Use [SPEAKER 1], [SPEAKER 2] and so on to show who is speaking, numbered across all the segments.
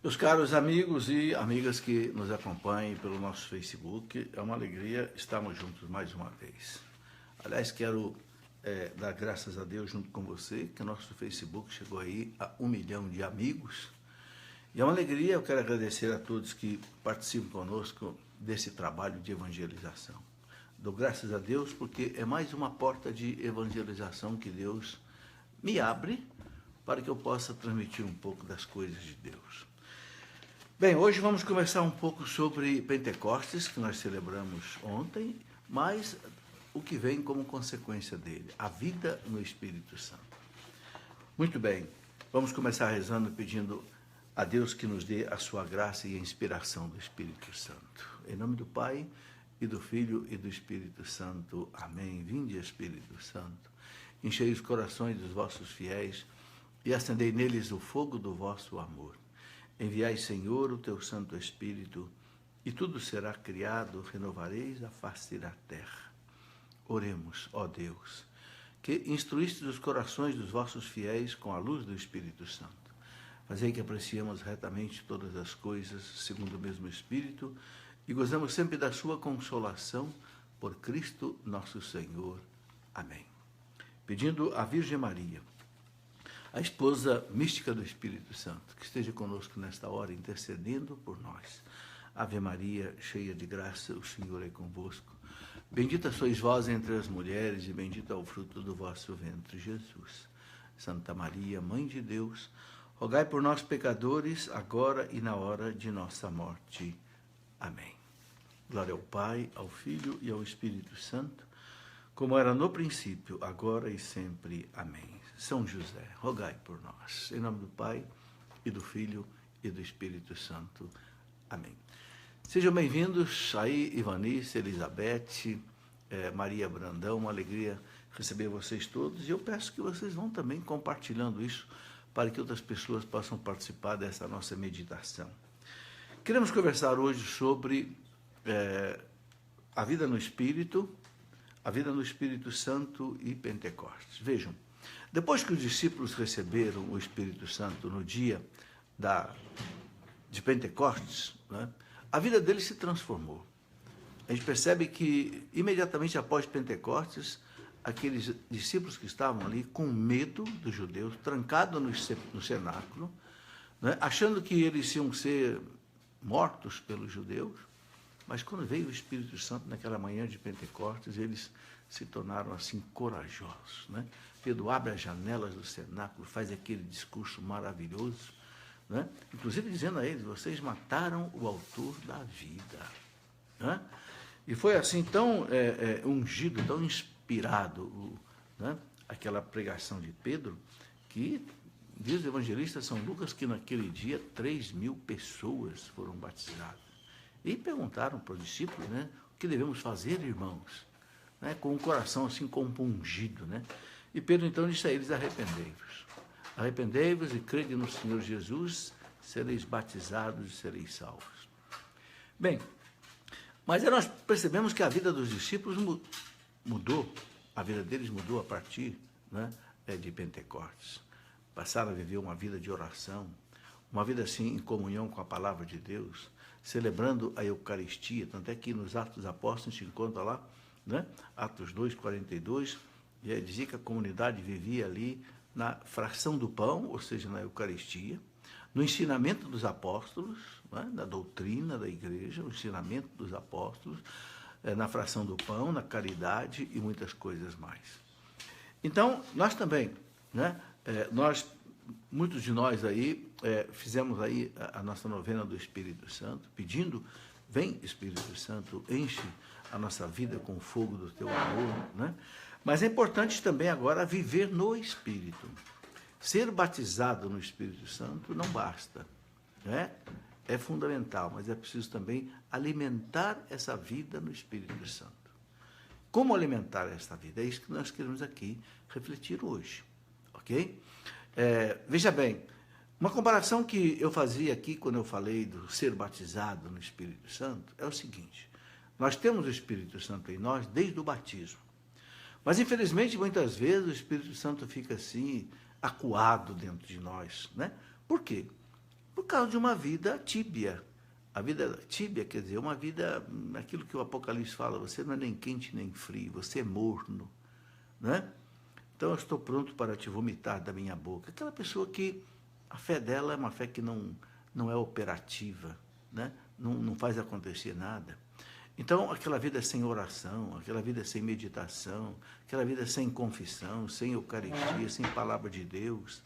[SPEAKER 1] Meus caros amigos e amigas que nos acompanhem pelo nosso Facebook, é uma alegria estarmos juntos mais uma vez. Aliás, quero dar graças a Deus junto com você, que o nosso Facebook chegou aí a 1 milhão de amigos. E é uma alegria, eu quero agradecer a todos que participam conosco desse trabalho de evangelização. Dou graças a Deus porque é mais uma porta de evangelização que Deus me abre para que eu possa transmitir um pouco das coisas de Deus. Bem, hoje vamos conversar um pouco sobre Pentecostes, que nós celebramos ontem, mas o que vem como consequência dele, a vida no Espírito Santo. Muito bem, vamos começar rezando pedindo a Deus que nos dê a sua graça e a inspiração do Espírito Santo. Em nome do Pai, e do Filho e do Espírito Santo. Amém. Vinde, Espírito Santo, enchei os corações dos vossos fiéis e acendei neles o fogo do vosso amor. Enviai, Senhor, o teu Santo Espírito, e tudo será criado, renovareis a face da terra. Oremos, ó Deus, que instruíste os corações dos vossos fiéis com a luz do Espírito Santo. Fazei que apreciemos retamente todas as coisas, segundo o mesmo Espírito, e gozamos sempre da sua consolação, por Cristo nosso Senhor. Amém. Pedindo à Virgem Maria, a esposa mística do Espírito Santo, que esteja conosco nesta hora, intercedendo por nós. Ave Maria, cheia de graça, o Senhor é convosco. Bendita sois vós entre as mulheres, e bendito é o fruto do vosso ventre, Jesus. Santa Maria, Mãe de Deus, rogai por nós, pecadores, agora e na hora de nossa morte. Amém. Glória ao Pai, ao Filho e ao Espírito Santo, como era no princípio, agora e sempre. Amém. São José, rogai por nós. Em nome do Pai, e do Filho, e do Espírito Santo. Amém. Sejam bem-vindos aí, Ivanice, Elizabeth, Maria Brandão, uma alegria receber vocês todos. E eu peço que vocês vão também compartilhando isso, para que outras pessoas possam participar dessa nossa meditação. Queremos conversar hoje sobre a vida no Espírito Santo e Pentecostes. Vejam, depois que os discípulos receberam o Espírito Santo no dia de Pentecostes, né, a vida deles se transformou. A gente percebe que, imediatamente após Pentecostes, aqueles discípulos que estavam ali com medo dos judeus, trancados no cenáculo, né, achando que eles iam ser mortos pelos judeus, mas quando veio o Espírito Santo naquela manhã de Pentecostes, eles se tornaram assim corajosos, né? Pedro abre as janelas do cenáculo, faz aquele discurso maravilhoso, né? Inclusive dizendo a eles: vocês mataram o autor da vida, né? E foi assim tão ungido, tão inspirado, né, aquela pregação de Pedro, que diz o evangelista São Lucas que naquele dia 3.000 pessoas foram batizadas. E perguntaram para os discípulos, né, o que devemos fazer, irmãos? Né, com o coração assim compungido, né? E Pedro então disse a eles: arrependei-vos. Arrependei-vos e crede no Senhor Jesus, sereis batizados e sereis salvos. Bem, mas aí nós percebemos que a vida dos discípulos mudou, a vida deles mudou a partir, né, de Pentecostes. Passaram a viver uma vida de oração, uma vida assim em comunhão com a palavra de Deus, celebrando a Eucaristia. Tanto é que nos Atos dos Apóstolos a gente encontra lá, né, Atos 2:42, e dizia que a comunidade vivia ali na fração do pão, ou seja, na Eucaristia, no ensinamento dos apóstolos, né, na doutrina da igreja, o ensinamento dos apóstolos, na fração do pão, na caridade e muitas coisas mais. Então, nós também, né, muitos de nós aí fizemos aí a nossa novena do Espírito Santo, pedindo: vem Espírito Santo, enche a nossa vida com o fogo do teu amor, né? Mas é importante também agora viver no Espírito. Ser batizado no Espírito Santo não basta, né? É fundamental, mas é preciso também alimentar essa vida no Espírito Santo. Como alimentar essa vida? É isso que nós queremos aqui refletir hoje, ok? Veja bem, uma comparação que eu fazia aqui quando eu falei do ser batizado no Espírito Santo é o seguinte: nós temos o Espírito Santo em nós desde o batismo, mas infelizmente muitas vezes o Espírito Santo fica assim acuado dentro de nós, né? Por quê? Por causa de uma vida tíbia. A vida tíbia quer dizer uma vida, aquilo que o Apocalipse fala, você não é nem quente nem frio, você é morno, né? Então eu estou pronto para te vomitar da minha boca. Aquela pessoa que a fé dela é uma fé que não é operativa, né? Não faz acontecer nada. Então, aquela vida sem oração, aquela vida sem meditação, aquela vida sem confissão, sem Eucaristia, sem palavra de Deus,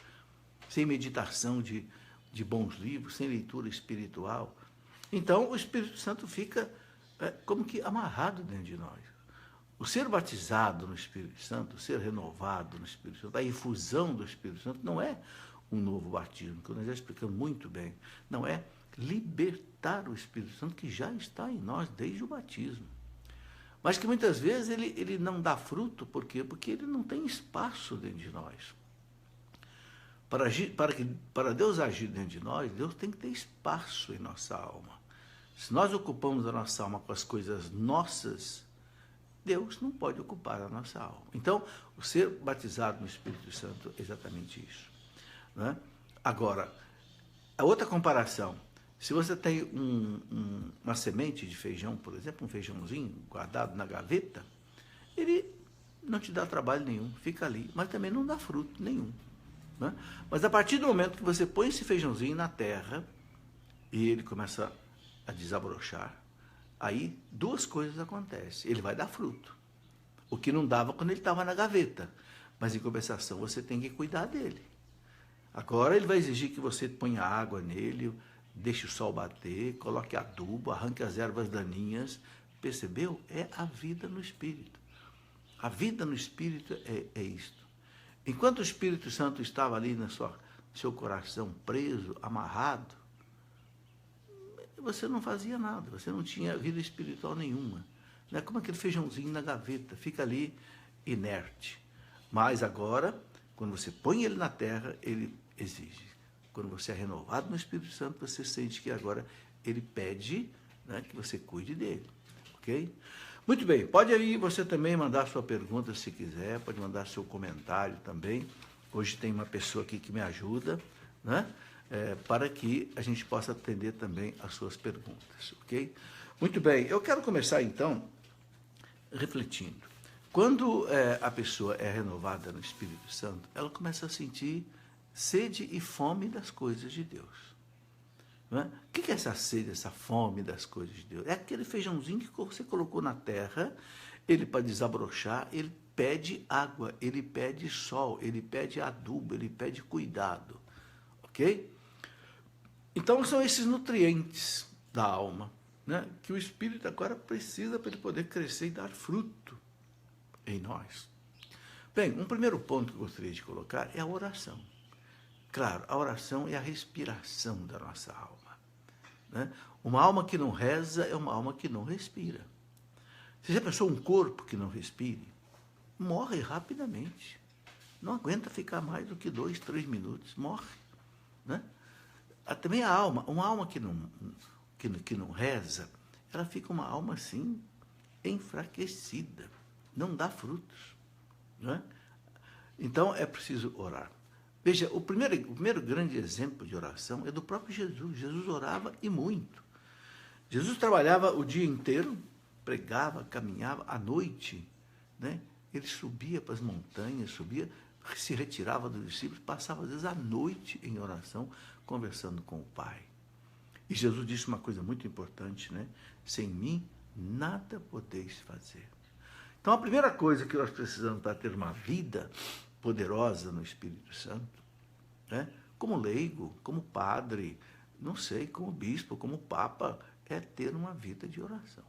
[SPEAKER 1] sem meditação de bons livros, sem leitura espiritual. Então, o Espírito Santo fica como que amarrado dentro de nós. O ser batizado no Espírito Santo, o ser renovado no Espírito Santo, a infusão do Espírito Santo não é um novo batismo, que nós já explicamos muito bem. Não é libertar o Espírito Santo que já está em nós desde o batismo. Mas que muitas vezes ele não dá fruto, por quê? Porque ele não tem espaço dentro de nós. Para Deus agir dentro de nós, Deus tem que ter espaço em nossa alma. Se nós ocupamos a nossa alma com as coisas nossas, Deus não pode ocupar a nossa alma. Então, o ser batizado no Espírito Santo é exatamente isso, né? Agora, a outra comparação, se você tem uma semente de feijão, por exemplo, um feijãozinho guardado na gaveta, ele não te dá trabalho nenhum, fica ali, mas também não dá fruto nenhum, né? Mas a partir do momento que você põe esse feijãozinho na terra e ele começa a desabrochar, aí duas coisas acontecem. Ele vai dar fruto, o que não dava quando ele estava na gaveta, mas em compensação você tem que cuidar dele. Agora ele vai exigir que você ponha água nele, deixe o sol bater, coloque adubo, arranque as ervas daninhas. Percebeu? É a vida no Espírito. A vida no Espírito é isto. Enquanto o Espírito Santo estava ali no seu coração preso, amarrado, você não fazia nada, você não tinha vida espiritual nenhuma. Não é como aquele feijãozinho na gaveta, fica ali inerte. Mas agora, quando você põe ele na terra, ele exige. Quando você é renovado no Espírito Santo, você sente que agora ele pede, né, que você cuide dele. Ok? Muito bem, pode aí você também mandar sua pergunta se quiser, pode mandar seu comentário também. Hoje tem uma pessoa aqui que me ajuda, né? Para que a gente possa atender também as suas perguntas, ok? Muito bem, eu quero começar então refletindo. Quando a pessoa é renovada no Espírito Santo, ela começa a sentir sede e fome das coisas de Deus. Não é? O que é essa sede, essa fome das coisas de Deus? É aquele feijãozinho que você colocou na terra, ele para desabrochar, ele pede água, ele pede sol, ele pede adubo, ele pede cuidado, ok? Então são esses nutrientes da alma, né, que o Espírito agora precisa para ele poder crescer e dar fruto em nós. Bem, um primeiro ponto que eu gostaria de colocar é a oração. Claro, a oração é a respiração da nossa alma, né? Uma alma que não reza é uma alma que não respira. Se já pensou um corpo que não respire, morre rapidamente. Não aguenta ficar mais do que 2, 3 minutos, morre, né? Também a alma, uma alma que não reza, ela fica uma alma assim, enfraquecida, não dá frutos, né? Então é preciso orar. Veja, o primeiro grande exemplo de oração é do próprio Jesus. Jesus orava e muito. Jesus trabalhava o dia inteiro, pregava, caminhava, à noite, né? Ele subia para as montanhas, se retirava dos discípulos, passava às vezes a noite em oração, conversando com o Pai. E Jesus disse uma coisa muito importante, né? Sem mim, nada podeis fazer. Então, a primeira coisa que nós precisamos para ter uma vida poderosa no Espírito Santo, né? Como leigo, como padre, não sei, como bispo, como papa, é ter uma vida de oração.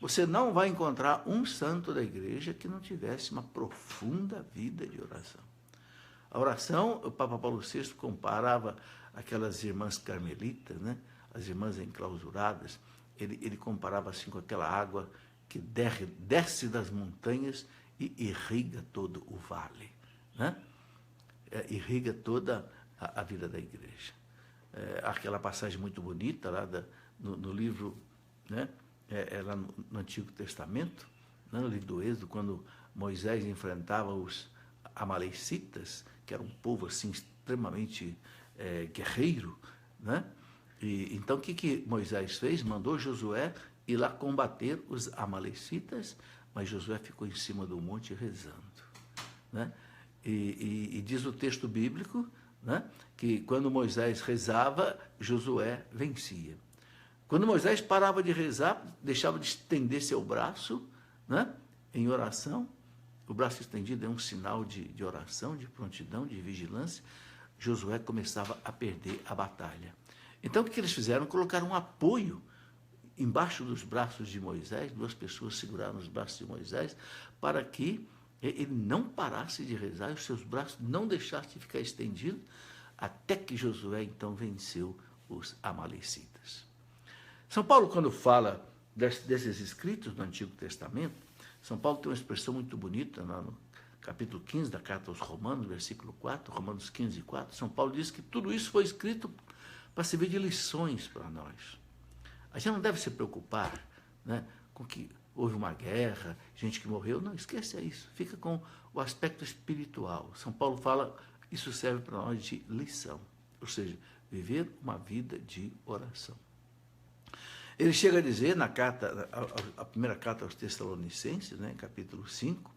[SPEAKER 1] Você não vai encontrar um santo da igreja que não tivesse uma profunda vida de oração. A oração, o Papa Paulo VI comparava aquelas irmãs carmelitas, né? As irmãs enclausuradas, ele comparava assim com aquela água que desce das montanhas e irriga todo o vale, né? Irriga toda a vida da igreja. Aquela passagem muito bonita lá no livro, né? Lá no Antigo Testamento, né? No livro do Êxodo, quando Moisés enfrentava os amalecitas, que era um povo assim extremamente guerreiro, né? E, então, o que Moisés fez? Mandou Josué ir lá combater os amalecitas, mas Josué ficou em cima do monte rezando. Né? E diz o texto bíblico, né, que quando Moisés rezava, Josué vencia. Quando Moisés parava de rezar, deixava de estender seu braço, né, em oração, o braço estendido é um sinal de oração, de prontidão, de vigilância, Josué começava a perder a batalha. Então, o que eles fizeram? Colocaram um apoio embaixo dos braços de Moisés, duas pessoas seguraram os braços de Moisés, para que ele não parasse de rezar e os seus braços não deixassem de ficar estendidos, até que Josué, então, venceu os amalecitas. São Paulo, quando fala desses escritos do Antigo Testamento, São Paulo tem uma expressão muito bonita no capítulo 15 da carta aos Romanos, versículo 4, Romanos 15, 4. São Paulo diz que tudo isso foi escrito para servir de lições para nós. A gente não deve se preocupar, né, com que houve uma guerra, gente que morreu. Não, esqueça isso. Fica com o aspecto espiritual. São Paulo fala, isso serve para nós de lição. Ou seja, viver uma vida de oração. Ele chega a dizer na carta, a primeira carta aos Tessalonicenses, né, capítulo 5,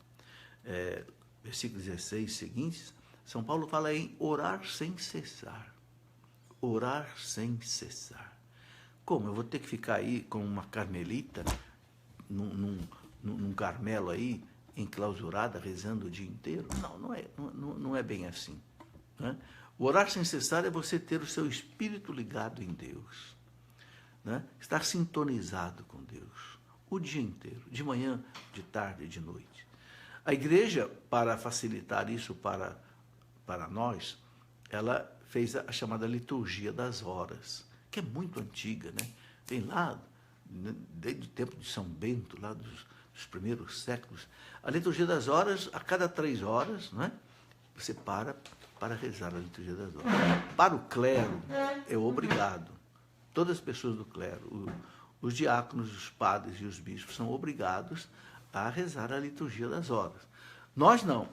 [SPEAKER 1] versículo 16 seguintes, São Paulo fala em orar sem cessar. Orar sem cessar. Como? Eu vou ter que ficar aí com uma carmelita, num Carmelo aí, enclausurada, rezando o dia inteiro? Não é bem assim. Né? O orar sem cessar é você ter o seu espírito ligado em Deus. Né? Estar sintonizado com Deus o dia inteiro, de manhã, de tarde, de noite. A igreja, para facilitar isso para nós, ela fez a chamada liturgia das horas, que é muito antiga, né? Vem lá, desde o tempo de São Bento, lá dos primeiros séculos. A liturgia das horas, a cada 3 horas, né, você para rezar a liturgia das horas. Para o clero, é obrigado. Todas as pessoas do clero, os diáconos, os padres e os bispos são obrigados a rezar a liturgia das horas. Nós não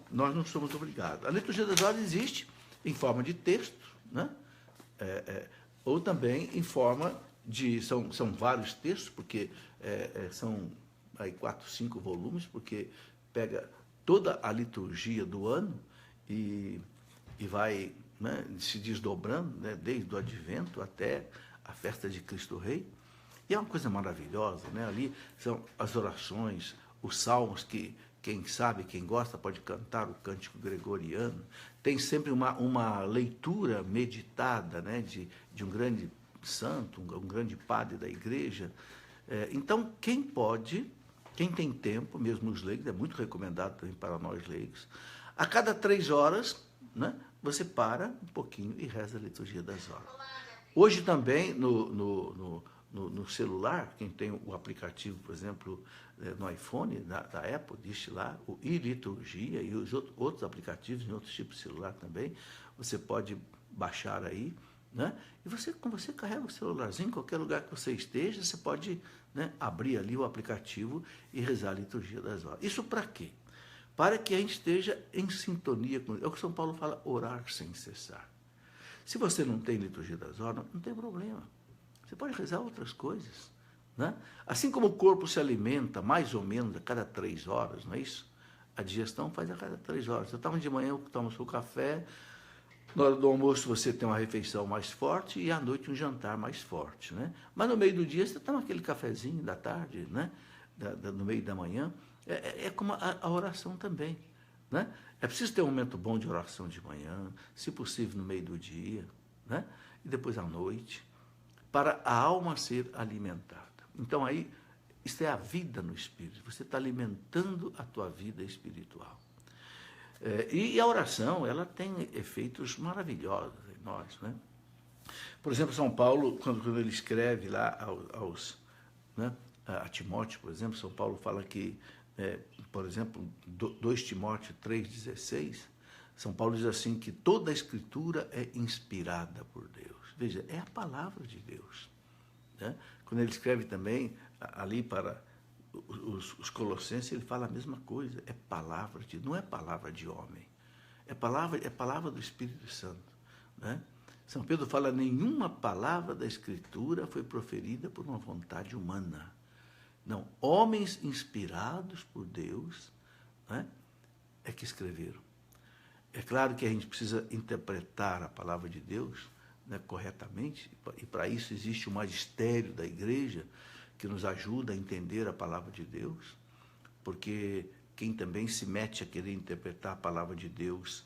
[SPEAKER 1] somos obrigados. A liturgia das horas existe em forma de texto, né? Ou também em forma de... São vários textos, porque são aí 4, 5 volumes, porque pega toda a liturgia do ano e vai, né, se desdobrando, né, desde o Advento até a festa de Cristo Rei. E é uma coisa maravilhosa, né? Ali são as orações, os salmos que quem sabe, quem gosta, pode cantar o cântico gregoriano. Tem sempre uma leitura meditada, né, de um grande santo, um grande padre da igreja. Então, quem tem tempo, mesmo os leigos, é muito recomendado também para nós leigos, a cada 3 horas, né, você para um pouquinho e reza a liturgia das horas. Hoje também, no celular, quem tem o aplicativo, por exemplo, no iPhone, da Apple, diz lá, o e-liturgia e os outros aplicativos, em outros tipos de celular também, você pode baixar aí, né? E quando você carrega o celularzinho, em qualquer lugar que você esteja, você pode, né, abrir ali o aplicativo e rezar a liturgia das horas. Isso para quê? Para que a gente esteja em sintonia com... É o que São Paulo fala, orar sem cessar. Se você não tem liturgia das horas, não tem problema. Você pode rezar outras coisas. Né? Assim como o corpo se alimenta mais ou menos a cada 3 horas, não é isso? A digestão faz a cada 3 horas. Você toma de manhã, toma o seu café, na hora do almoço você tem uma refeição mais forte e à noite um jantar mais forte. Né? Mas no meio do dia você toma aquele cafezinho da tarde, né? No meio da manhã. É como a oração também. Né? É preciso ter um momento bom de oração de manhã, se possível no meio do dia, né? E depois à noite, para a alma ser alimentada. Então aí, isso é a vida no Espírito, você está alimentando a tua vida espiritual. E a oração, ela tem efeitos maravilhosos em nós, né? Por exemplo, São Paulo, quando ele escreve lá né, a Timóteo, por exemplo, São Paulo fala que, por exemplo, 2 Timóteo 3,16, São Paulo diz assim que toda a Escritura é inspirada por Deus. Veja, é a palavra de Deus. Né? Quando ele escreve também ali para os Colossenses, ele fala a mesma coisa. É palavra de... Não é palavra de homem. É palavra do Espírito Santo. Né? São Pedro fala, nenhuma palavra da Escritura foi proferida por uma vontade humana. Não, homens inspirados por Deus, né, é que escreveram. É claro que a gente precisa interpretar a palavra de Deus, né, corretamente, e para isso existe o magistério da igreja, que nos ajuda a entender a palavra de Deus, porque quem também se mete a querer interpretar a palavra de Deus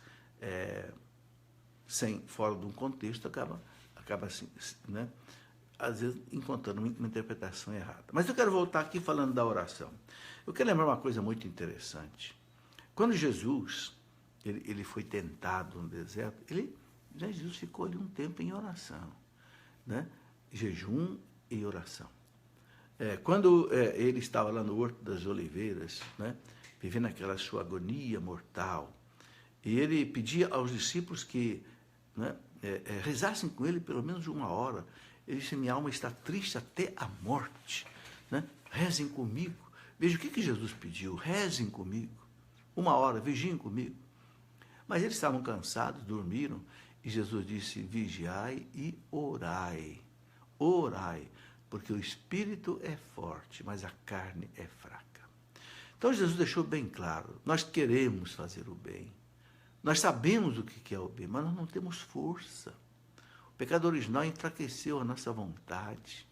[SPEAKER 1] fora de um contexto, acaba assim, né, às vezes encontrando uma interpretação errada. Mas eu quero voltar aqui falando da oração. Eu quero lembrar uma coisa muito interessante. Quando Jesus ele foi tentado no deserto, Jesus ficou ali um tempo em oração, né? Jejum e oração. Quando ele estava lá no Horto das Oliveiras, né, vivendo aquela sua agonia mortal, e ele pedia aos discípulos que, né, rezassem com ele pelo menos 1 hora. Ele disse, minha alma está triste até a morte, né? Rezem comigo. Veja o que Jesus pediu, rezem comigo, 1 hora, vigiem comigo. Mas eles estavam cansados, dormiram, e Jesus disse, vigiai e orai. Orai, porque o espírito é forte, mas a carne é fraca. Então Jesus deixou bem claro, nós queremos fazer o bem. Nós sabemos o que é o bem, mas nós não temos força. O pecado original enfraqueceu a nossa vontade.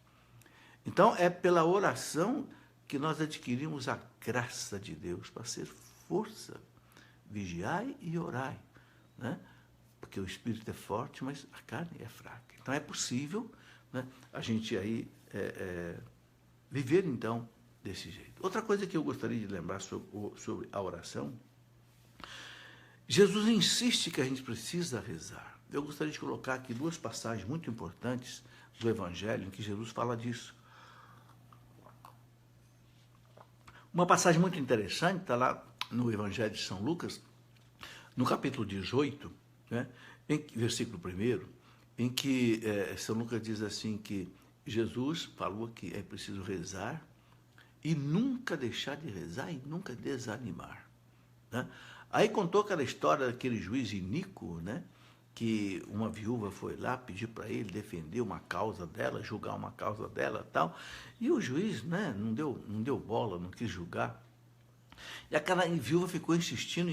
[SPEAKER 1] Então, é pela oração que nós adquirimos a graça de Deus para ser força. Vigiai e orai, né? Porque o espírito é forte, mas a carne é fraca. Então, é possível, né, a gente aí viver, então, desse jeito. Outra coisa que eu gostaria de lembrar sobre a oração, Jesus insiste que a gente precisa rezar. Eu gostaria de colocar aqui 2 passagens muito importantes do Evangelho em que Jesus fala disso. Uma passagem muito interessante está lá no Evangelho de São Lucas, no capítulo 18, né, versículo 1, em que São Lucas diz assim que Jesus falou que é preciso rezar e nunca deixar de rezar e nunca desanimar, né? Aí contou aquela história daquele juiz iníquo, né, que uma viúva foi lá pedir para ele defender uma causa dela, julgar uma causa dela e tal, e o juiz, né, não deu bola, não quis julgar. E aquela viúva ficou insistindo,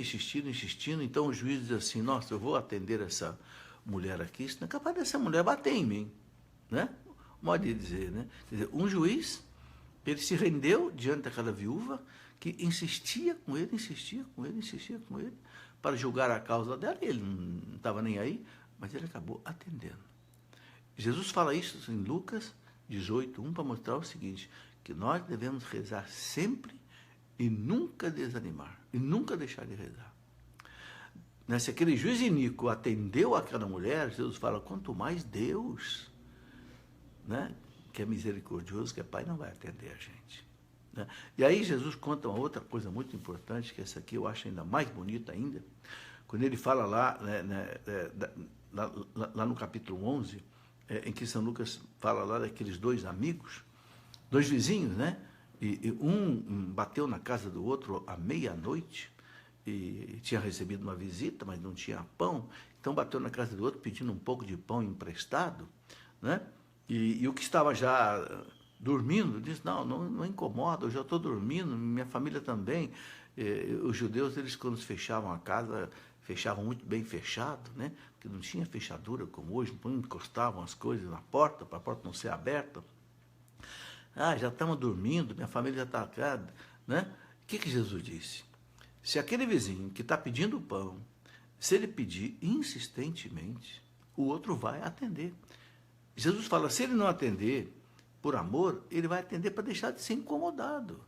[SPEAKER 1] então o juiz diz assim, nossa, eu vou atender essa mulher aqui, senão é capaz dessa mulher bater em mim, né? Modo de dizer, né? Quer dizer, um juiz, ele se rendeu diante daquela viúva, que insistia com ele, para julgar a causa dela, ele não estava nem aí, mas ele acabou atendendo. Jesus fala isso em Lucas 18:1 para mostrar o seguinte, que nós devemos rezar sempre e nunca desanimar, e nunca deixar de rezar. Se aquele juiz iníquo atendeu aquela mulher, Jesus fala, quanto mais Deus, né, que é misericordioso, que é Pai, não vai atender a gente. Né? E aí Jesus conta uma outra coisa muito importante, que essa aqui eu acho ainda mais bonita ainda, quando ele fala lá, lá no capítulo 11, em que São Lucas fala lá daqueles 2 amigos, 2 vizinhos, né? E um bateu na casa do outro à meia-noite, e tinha recebido uma visita, mas não tinha pão, então bateu na casa do outro pedindo um pouco de pão emprestado, né? E o que estava já dormindo disse, não incomoda, eu já estou dormindo, minha família também. Os judeus, eles quando fechavam a casa, fechavam muito bem fechado, né? Porque não tinha fechadura como hoje, não encostavam as coisas na porta, para a porta não ser aberta. Já estamos dormindo, minha família já está cá, né? O que Jesus disse? Se aquele vizinho que está pedindo pão, se ele pedir insistentemente, o outro vai atender. Jesus fala, se ele não atender por amor, ele vai atender para deixar de ser incomodado.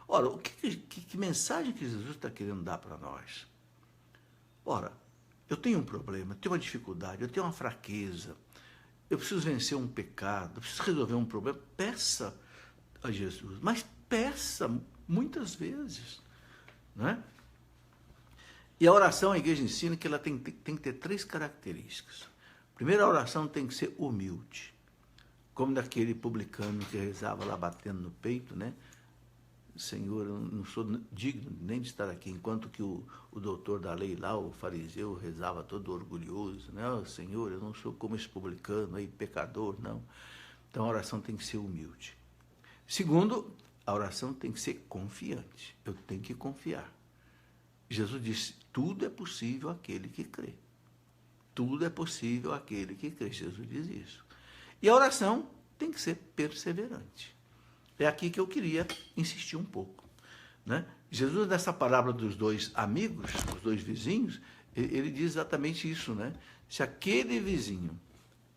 [SPEAKER 1] Ora, que mensagem que Jesus está querendo dar para nós? Ora, eu tenho um problema, eu tenho uma dificuldade, eu tenho uma fraqueza, eu preciso vencer um pecado, eu preciso resolver um problema, peça a Jesus, mas peça muitas vezes, né? E a oração, a igreja ensina que ela tem que ter 3 características. Primeiro, a oração tem que ser humilde, como daquele publicano que rezava lá batendo no peito, né? Senhor, eu não sou digno nem de estar aqui, enquanto que o doutor da lei lá, o fariseu, rezava todo orgulhoso, né? Oh, Senhor, eu não sou como esse publicano aí, pecador, não. Então a oração tem que ser humilde. Segundo, a oração tem que ser confiante. Eu tenho que confiar. Jesus disse, tudo é possível àquele que crê. Tudo é possível àquele que crê. Jesus diz isso. E a oração tem que ser perseverante. É aqui que eu queria insistir um pouco, né? Jesus, nessa parábola dos dois amigos, os dois vizinhos, ele diz exatamente isso, né? Se aquele vizinho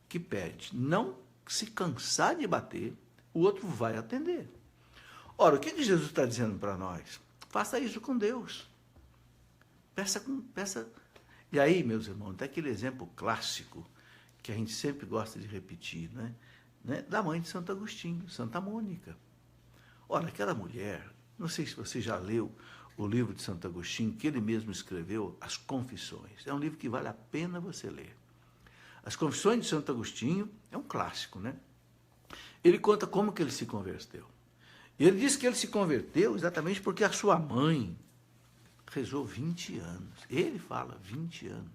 [SPEAKER 1] que pede não se cansar de bater, o outro vai atender. Ora, o que Jesus está dizendo para nós? Faça isso com Deus. Peça. E aí, meus irmãos, tem aquele exemplo clássico que a gente sempre gosta de repetir, né? Da mãe de Santo Agostinho, Santa Mônica. Ora, aquela mulher, não sei se você já leu o livro de Santo Agostinho, que ele mesmo escreveu, As Confissões. É um livro que vale a pena você ler. As Confissões de Santo Agostinho é um clássico, né? Ele conta como que ele se converteu. E ele diz que ele se converteu exatamente porque a sua mãe rezou 20 anos. Ele fala 20 anos.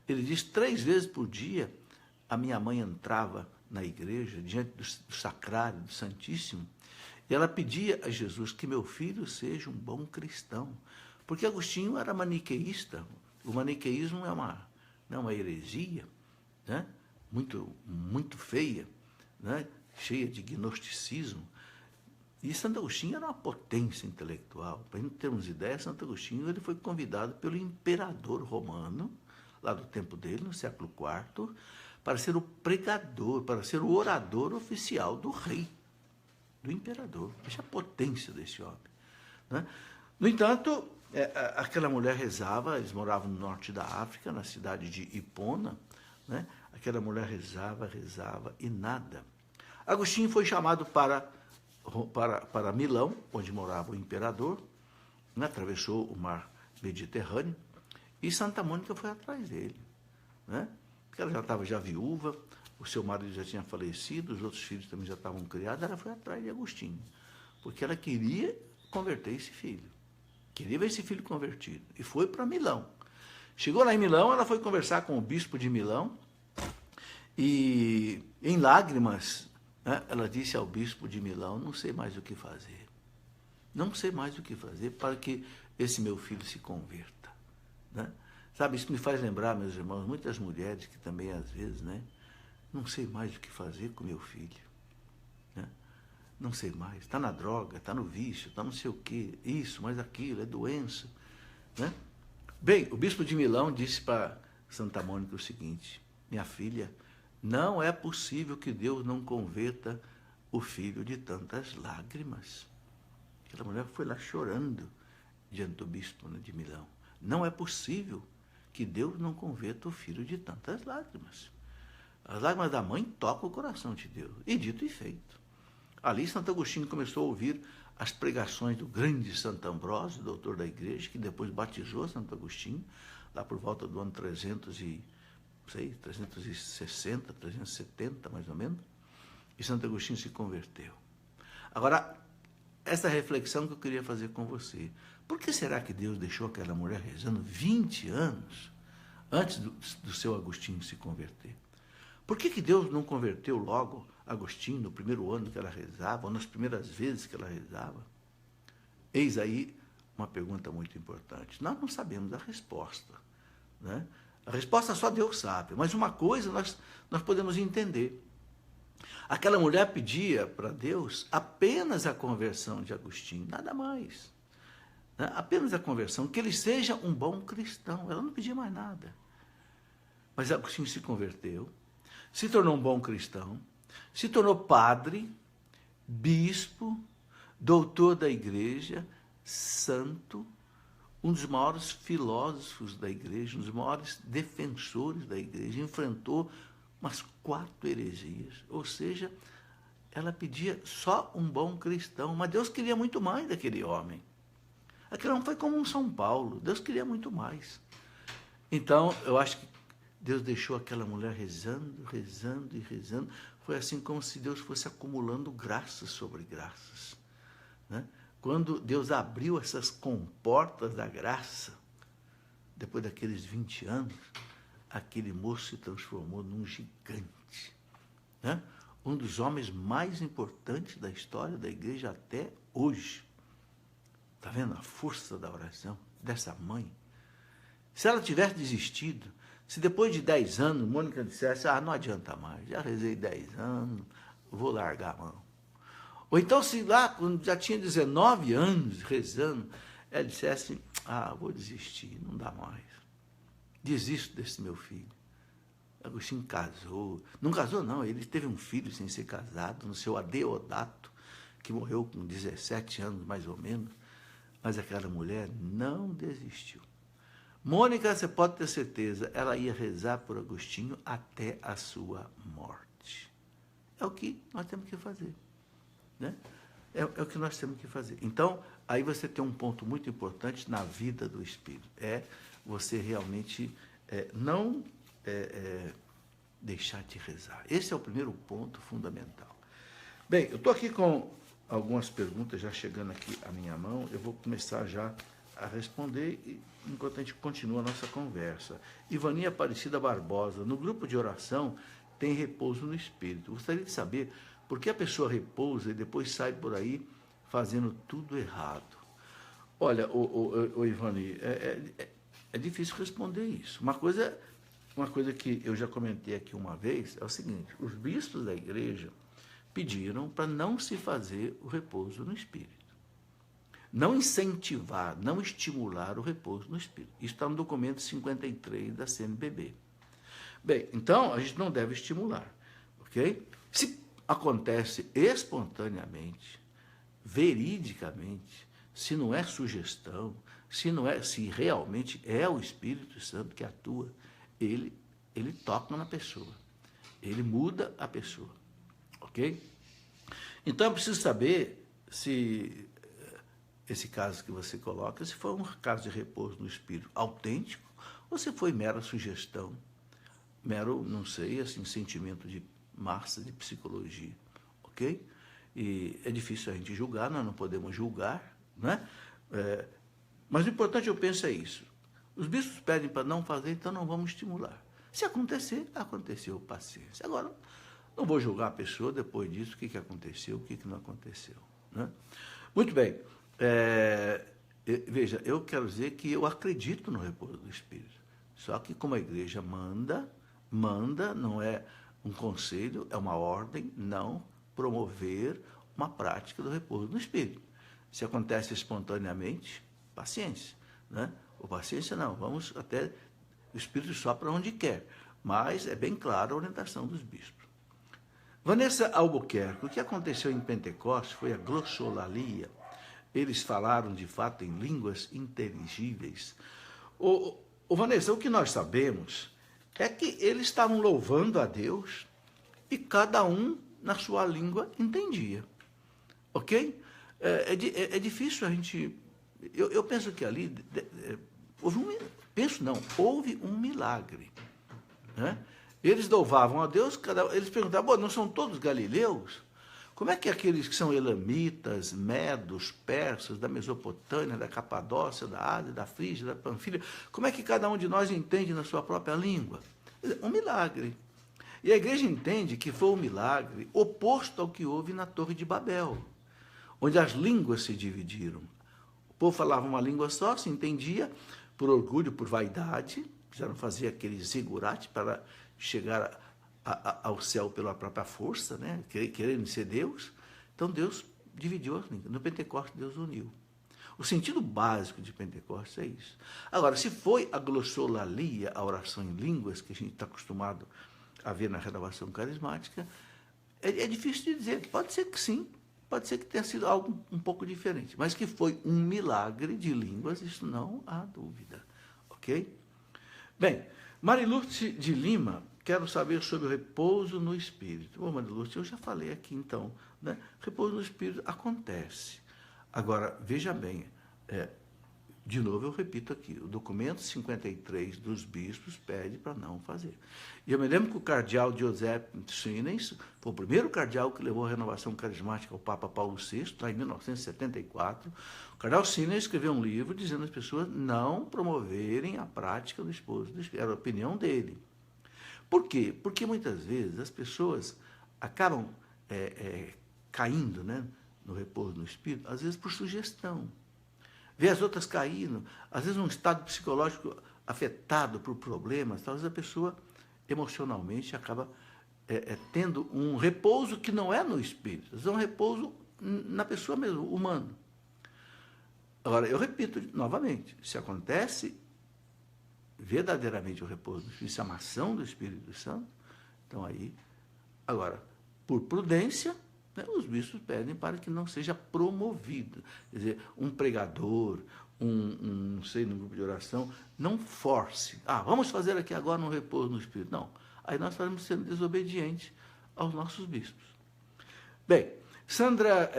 [SPEAKER 1] Ele diz 3 vezes por dia, a minha mãe entrava na igreja, diante do sacrário, do Santíssimo, e ela pedia a Jesus que meu filho seja um bom cristão. Porque Agostinho era maniqueísta. O maniqueísmo é uma heresia, né? Muito feia, né? Cheia de gnosticismo. E Santo Agostinho era uma potência intelectual. Para gente termos ideia, Santo Agostinho ele foi convidado pelo imperador romano, lá do tempo dele, no século IV, para ser o pregador, para ser o orador oficial do rei, do imperador. Veja a potência desse homem, né? No entanto, aquela mulher rezava, eles moravam no norte da África, na cidade de Hipona, né? Aquela mulher rezava e nada. Agostinho foi chamado para Milão, onde morava o imperador, né? Atravessou o mar Mediterrâneo, e Santa Mônica foi atrás dele, né? Porque ela já estava viúva, o seu marido já tinha falecido, os outros filhos também já estavam criados, ela foi atrás de Agostinho, porque ela queria converter esse filho, queria ver esse filho convertido, e foi para Milão. Chegou lá em Milão, ela foi conversar com o bispo de Milão, e em lágrimas, né, ela disse ao bispo de Milão, não sei mais o que fazer. Não sei mais o que fazer para que esse meu filho se converta, né? Sabe, isso me faz lembrar, meus irmãos, muitas mulheres que também, às vezes, né, não sei mais o que fazer com meu filho, né? Não sei mais, está na droga, está no vício, está não sei o quê, isso, mas aquilo, é doença, né? Bem, o bispo de Milão disse para Santa Mônica o seguinte, minha filha, não é possível que Deus não converta o filho de tantas lágrimas. Aquela mulher foi lá chorando diante do bispo, né, de Milão. Não é possível que Deus não converta o filho de tantas lágrimas. As lágrimas da mãe tocam o coração de Deus. E dito e feito. Ali Santo Agostinho começou a ouvir as pregações do grande Santo Ambrósio, doutor da igreja, que depois batizou Santo Agostinho, lá por volta do ano 360, 370, mais ou menos, e Santo Agostinho se converteu. Agora, essa reflexão que eu queria fazer com você, por que será que Deus deixou aquela mulher rezando 20 anos antes do seu Agostinho se converter? Por que Deus não converteu logo Agostinho no primeiro ano que ela rezava, ou nas primeiras vezes que ela rezava? Eis aí uma pergunta muito importante. Nós não sabemos a resposta, né? A resposta só Deus sabe, mas uma coisa nós podemos entender. Aquela mulher pedia para Deus apenas a conversão de Agostinho, nada mais, né? Apenas a conversão, que ele seja um bom cristão. Ela não pedia mais nada. Mas Agostinho se converteu, se tornou um bom cristão, se tornou padre, bispo, doutor da igreja, santo, um dos maiores filósofos da igreja, um dos maiores defensores da igreja, enfrentou umas 4 heresias. Ou seja, ela pedia só um bom cristão, mas Deus queria muito mais daquele homem. Aquele homem foi como um São Paulo, Deus queria muito mais. Então, eu acho que Deus deixou aquela mulher rezando, rezando e rezando. Foi assim como se Deus fosse acumulando graças sobre graças, né? quando Deus abriu essas comportas da graça, depois daqueles 20 anos, aquele moço se transformou num gigante, né? Um dos homens mais importantes da história da igreja até hoje. Está vendo a força da oração dessa mãe? Se ela tivesse desistido, se depois de 10 anos, Mônica dissesse, não adianta mais, já rezei 10 anos, vou largar a mão. Ou então, se lá, quando já tinha 19 anos rezando, ela dissesse, vou desistir, não dá mais. Desisto desse meu filho. Agostinho casou. Não casou, não, ele teve um filho sem ser casado, no seu Adeodato, que morreu com 17 anos, mais ou menos. Mas aquela mulher não desistiu. Mônica, você pode ter certeza, ela ia rezar por Agostinho até a sua morte. É o que nós temos que fazer, né? É o que nós temos que fazer. Então, aí você tem um ponto muito importante na vida do espírito. É você realmente não deixar de rezar. Esse é o primeiro ponto fundamental. Bem, eu estou aqui com algumas perguntas já chegando aqui à minha mão. Eu vou começar já a responder enquanto a gente continua a nossa conversa. Ivaninha Aparecida Barbosa, no grupo de oração tem repouso no espírito. Gostaria de saber por que a pessoa repousa e depois sai por aí fazendo tudo errado. Olha, Ivani, é difícil responder isso. Uma coisa que eu já comentei aqui uma vez é o seguinte: os bispos da igreja pediram para não se fazer o repouso no espírito. Não incentivar, não estimular o repouso no espírito. Isso está no documento 53 da CNBB. Bem, então a gente não deve estimular, ok? Se acontece espontaneamente, veridicamente, se não é sugestão, se realmente é o Espírito Santo que atua, ele toca na pessoa, ele muda a pessoa, ok? Então eu preciso saber se esse caso que você coloca, se foi um caso de repouso no espírito autêntico ou se foi mera sugestão, mero, não sei, assim, sentimento de massa, de psicologia, ok? E é difícil a gente julgar, nós não podemos julgar, né? Mas o importante, eu penso, é isso. Os bispos pedem para não fazer, então não vamos estimular. Se acontecer, aconteceu, paciência. Agora, não vou julgar a pessoa depois disso, o que aconteceu, o que não aconteceu, né? Muito bem. Veja, eu quero dizer que eu acredito no repouso do Espírito. Só que como a igreja manda, não é um conselho, é uma ordem, não promover uma prática do repouso do Espírito. Se acontece espontaneamente, paciência, né? Ou paciência não, vamos até o Espírito sopra onde quer, mas é bem clara a orientação dos bispos. Vanessa Albuquerque, o que aconteceu em Pentecostes foi a glossolalia. Eles falaram de fato em línguas inteligíveis. Vanessa, o que nós sabemos é que eles estavam louvando a Deus e cada um na sua língua entendia, ok? É difícil a gente... Eu penso que ali houve um milagre, né? Eles louvavam a Deus, eles perguntavam, não são todos galileus? Como é que aqueles que são elamitas, medos, persas, da Mesopotâmia, da Capadócia, da Ásia, da Frígia, da Panfilha, como é que cada um de nós entende na sua própria língua? Um milagre. E a igreja entende que foi um milagre oposto ao que houve na Torre de Babel, onde as línguas se dividiram. O povo falava uma língua só, se entendia, por orgulho, por vaidade, já não fazia aquele zigurate para chegar ao céu pela própria força, né? Querendo ser Deus. Então Deus dividiu as línguas. No Pentecostes Deus uniu. O sentido básico de Pentecostes é isso. Agora, se foi a glossolalia, a oração em línguas, que a gente está acostumado a ver na renovação carismática, é difícil de dizer. Pode ser que sim, pode ser que tenha sido algo um pouco diferente, mas que foi um milagre de línguas, isso não há dúvida, ok? Bem, Marilute de Lima, quero saber sobre o repouso no Espírito. Bom, Marilute, eu já falei aqui então, né? Repouso no Espírito acontece. Agora, veja bem, De novo, eu repito aqui, o documento 53 dos bispos pede para não fazer. E eu me lembro que o cardeal Joseph Sines foi o primeiro cardeal que levou a renovação carismática ao Papa Paulo VI, lá em 1974. O cardeal Sines escreveu um livro dizendo às pessoas não promoverem a prática do esposo do Espírito. Era a opinião dele. Por quê? Porque muitas vezes as pessoas acabam caindo, né, no repouso no Espírito, às vezes por sugestão. Vê as outras caindo, às vezes um estado psicológico afetado por problemas, talvez a pessoa emocionalmente acaba tendo um repouso que não é no espírito, é um repouso na pessoa mesmo, humano. Agora, eu repito novamente, se acontece verdadeiramente o repouso do Espírito, se é uma ação do Espírito Santo, então aí, agora, por prudência, né, os bispos pedem para que não seja promovido. Quer dizer, um pregador, não sei, num grupo de oração, não force. Vamos fazer aqui agora um repouso no Espírito. Não. Aí nós estaremos sendo desobedientes aos nossos bispos. Bem, Sandra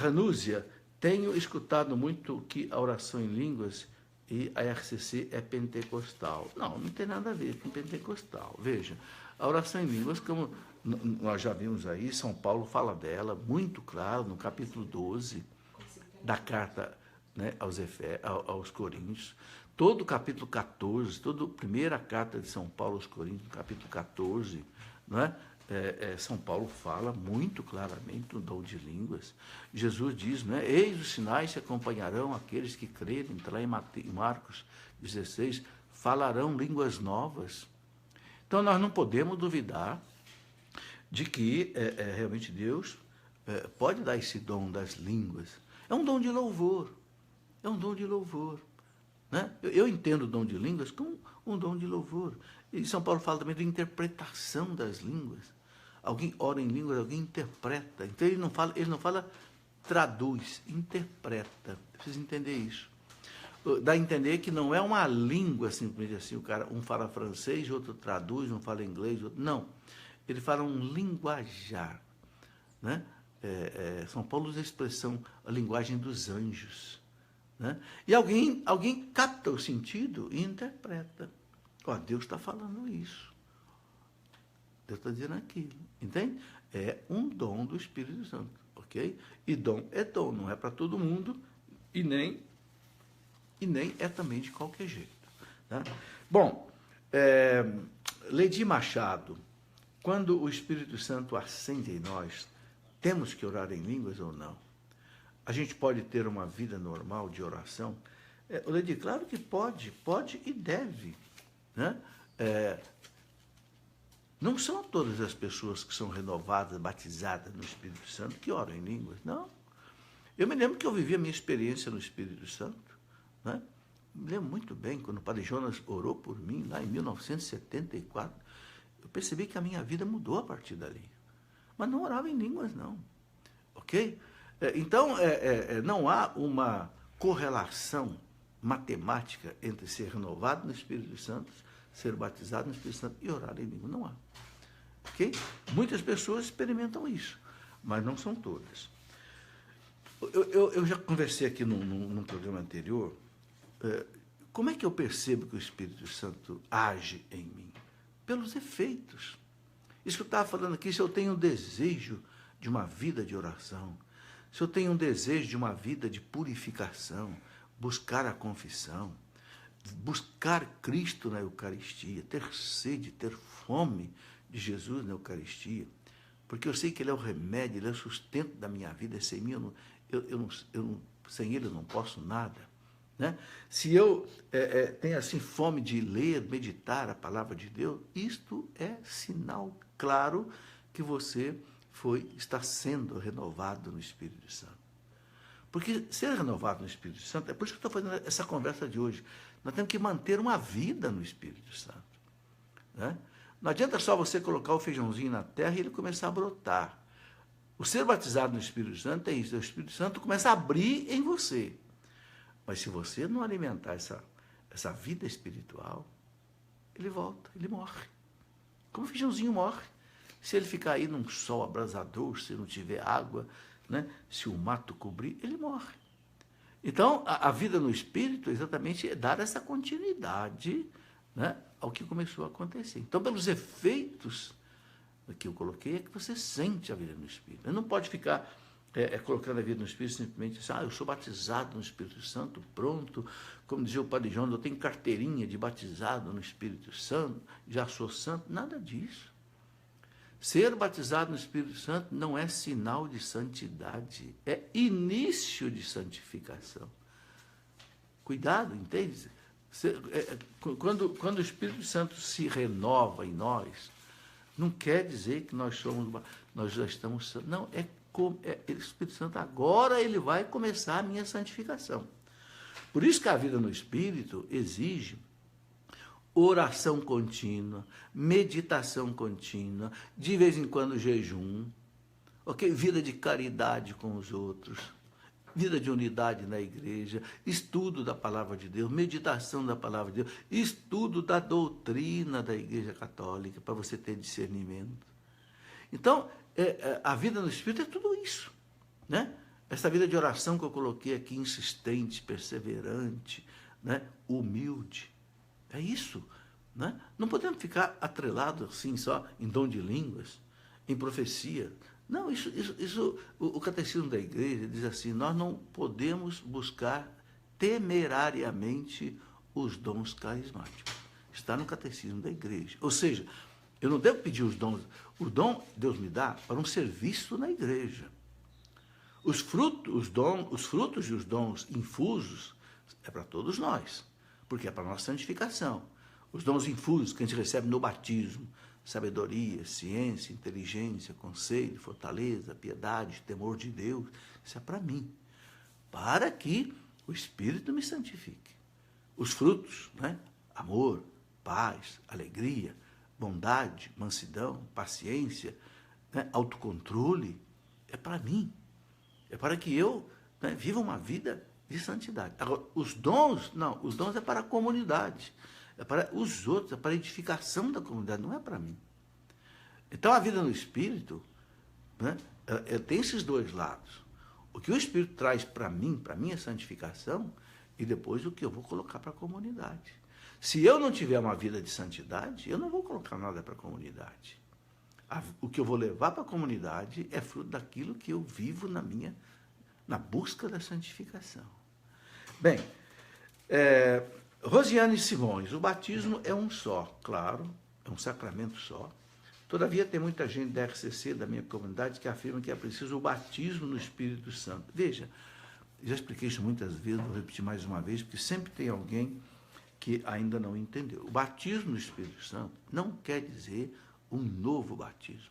[SPEAKER 1] Ranúzia, tenho escutado muito que a oração em línguas e a RCC é pentecostal. Não tem nada a ver com pentecostal. Veja, a oração em línguas, como nós já vimos aí, São Paulo fala dela muito claro no capítulo 12 da carta, né, aos Coríntios. Todo o capítulo 14, toda a primeira carta de São Paulo aos Coríntios, no capítulo 14, né, São Paulo fala muito claramente do dom de línguas. Jesus diz, né, eis os sinais que acompanharão aqueles que crerem. Está lá em Marcos 16, falarão línguas novas. Então, nós não podemos duvidar de que realmente Deus pode dar esse dom das línguas. É um dom de louvor. É um dom de louvor. Né? Eu entendo o dom de línguas como um dom de louvor. E São Paulo fala também de interpretação das línguas. Alguém ora em línguas, alguém interpreta. Então, ele não fala traduz, interpreta. Precisa entender isso. Dá a entender que não é uma língua simplesmente assim, um fala francês, outro traduz, um fala inglês, outro... Não. Ele fala um linguajar. Né? São Paulo usa a expressão, a linguagem dos anjos. Né? E alguém capta o sentido e interpreta. Deus está falando isso. Deus está dizendo aquilo. Entende? É um dom do Espírito Santo. Ok? E dom é dom, não é para todo mundo e nem é também de qualquer jeito. Tá? Bom, Ledi Machado, quando o Espírito Santo ascende em nós, temos que orar em línguas ou não? A gente pode ter uma vida normal de oração? Ledi, claro que pode e deve. Né? Não são todas as pessoas que são renovadas, batizadas no Espírito Santo que oram em línguas, não. Eu me lembro que eu vivi a minha experiência no Espírito Santo. Né? Me lembro muito bem, quando o Padre Jonas orou por mim, lá em 1974, eu percebi que a minha vida mudou a partir dali. Mas não orava em línguas, não. Ok? Então, não há uma correlação matemática entre ser renovado no Espírito Santo, ser batizado no Espírito Santo e orar em língua. Não há. Ok? Muitas pessoas experimentam isso, mas não são todas. Eu já conversei aqui num programa anterior. Como é que eu percebo que o Espírito Santo age em mim? Pelos efeitos. Isso que eu estava falando aqui, se eu tenho um desejo de uma vida de oração, se eu tenho um desejo de uma vida de purificação, buscar a confissão, buscar Cristo na Eucaristia, ter sede, ter fome de Jesus na Eucaristia, porque eu sei que Ele é o remédio, Ele é o sustento da minha vida, sem mim sem Ele eu não posso nada. Né? Se eu tenho assim fome de ler, meditar a palavra de Deus, isto é sinal claro que você está sendo renovado no Espírito Santo. Porque ser renovado no Espírito Santo, é por isso que eu estou fazendo essa conversa de hoje. Nós temos que manter uma vida no Espírito Santo. Né? Não adianta só você colocar o feijãozinho na terra e ele começar a brotar. O ser batizado no Espírito Santo é isso. O Espírito Santo começa a abrir em você. Mas se você não alimentar essa vida espiritual, ele volta, ele morre. Como o feijãozinho morre. Se ele ficar aí num sol abrasador, se não tiver água, né, se o mato cobrir, ele morre. Então, a vida no Espírito exatamente é dar essa continuidade, né, ao que começou a acontecer. Então, pelos efeitos que eu coloquei, é que você sente a vida no Espírito. Você não pode ficar colocando a vida no Espírito simplesmente assim, eu sou batizado no Espírito Santo, pronto. Como dizia o Padre João, eu tenho carteirinha de batizado no Espírito Santo, já sou santo. Nada disso. Ser batizado no Espírito Santo não é sinal de santidade, é início de santificação. Cuidado, entende? Quando o Espírito Santo se renova em nós, não quer dizer que nós já estamos santos. Não, o Espírito Santo agora ele vai começar a minha santificação. Por isso que a vida no Espírito exige oração contínua, meditação contínua, de vez em quando jejum, ok? Vida de caridade com os outros, vida de unidade na igreja, estudo da palavra de Deus, meditação da palavra de Deus, estudo da doutrina da Igreja Católica, para você ter discernimento. Então, a vida no Espírito é tudo isso, né? Essa vida de oração que eu coloquei aqui, insistente, perseverante, né? Humilde. É isso, né? Não podemos ficar atrelados assim só em dom de línguas, em profecia. Não, o catecismo da igreja diz assim, nós não podemos buscar temerariamente os dons carismáticos. Está no catecismo da igreja. Ou seja, eu não devo pedir os dons. O dom Deus me dá para um serviço na igreja. Os frutos e os dons infusos é para todos nós, porque é para a nossa santificação. Os dons infusos que a gente recebe no batismo, sabedoria, ciência, inteligência, conselho, fortaleza, piedade, temor de Deus, isso é para mim, para que o Espírito me santifique. Os frutos, né? Amor, paz, alegria, bondade, mansidão, paciência, né? Autocontrole, é para mim. É para que eu, né, viva uma vida de santidade. Agora, os dons, não, os dons é para a comunidade, é para os outros, é para a edificação da comunidade, não é para mim. Então, a vida no Espírito, né, tem esses dois lados. O que o Espírito traz para mim, para a minha santificação, e depois o que eu vou colocar para a comunidade. Se eu não tiver uma vida de santidade, eu não vou colocar nada para a comunidade. O que eu vou levar para a comunidade é fruto daquilo que eu vivo na busca da santificação. Bem, Rosiane Simões, o batismo é um só, claro, é um sacramento só. Todavia, tem muita gente da RCC, da minha comunidade, que afirma que é preciso o batismo no Espírito Santo. Veja, já expliquei isso muitas vezes, vou repetir mais uma vez, porque sempre tem alguém que ainda não entendeu. O batismo no Espírito Santo não quer dizer um novo batismo.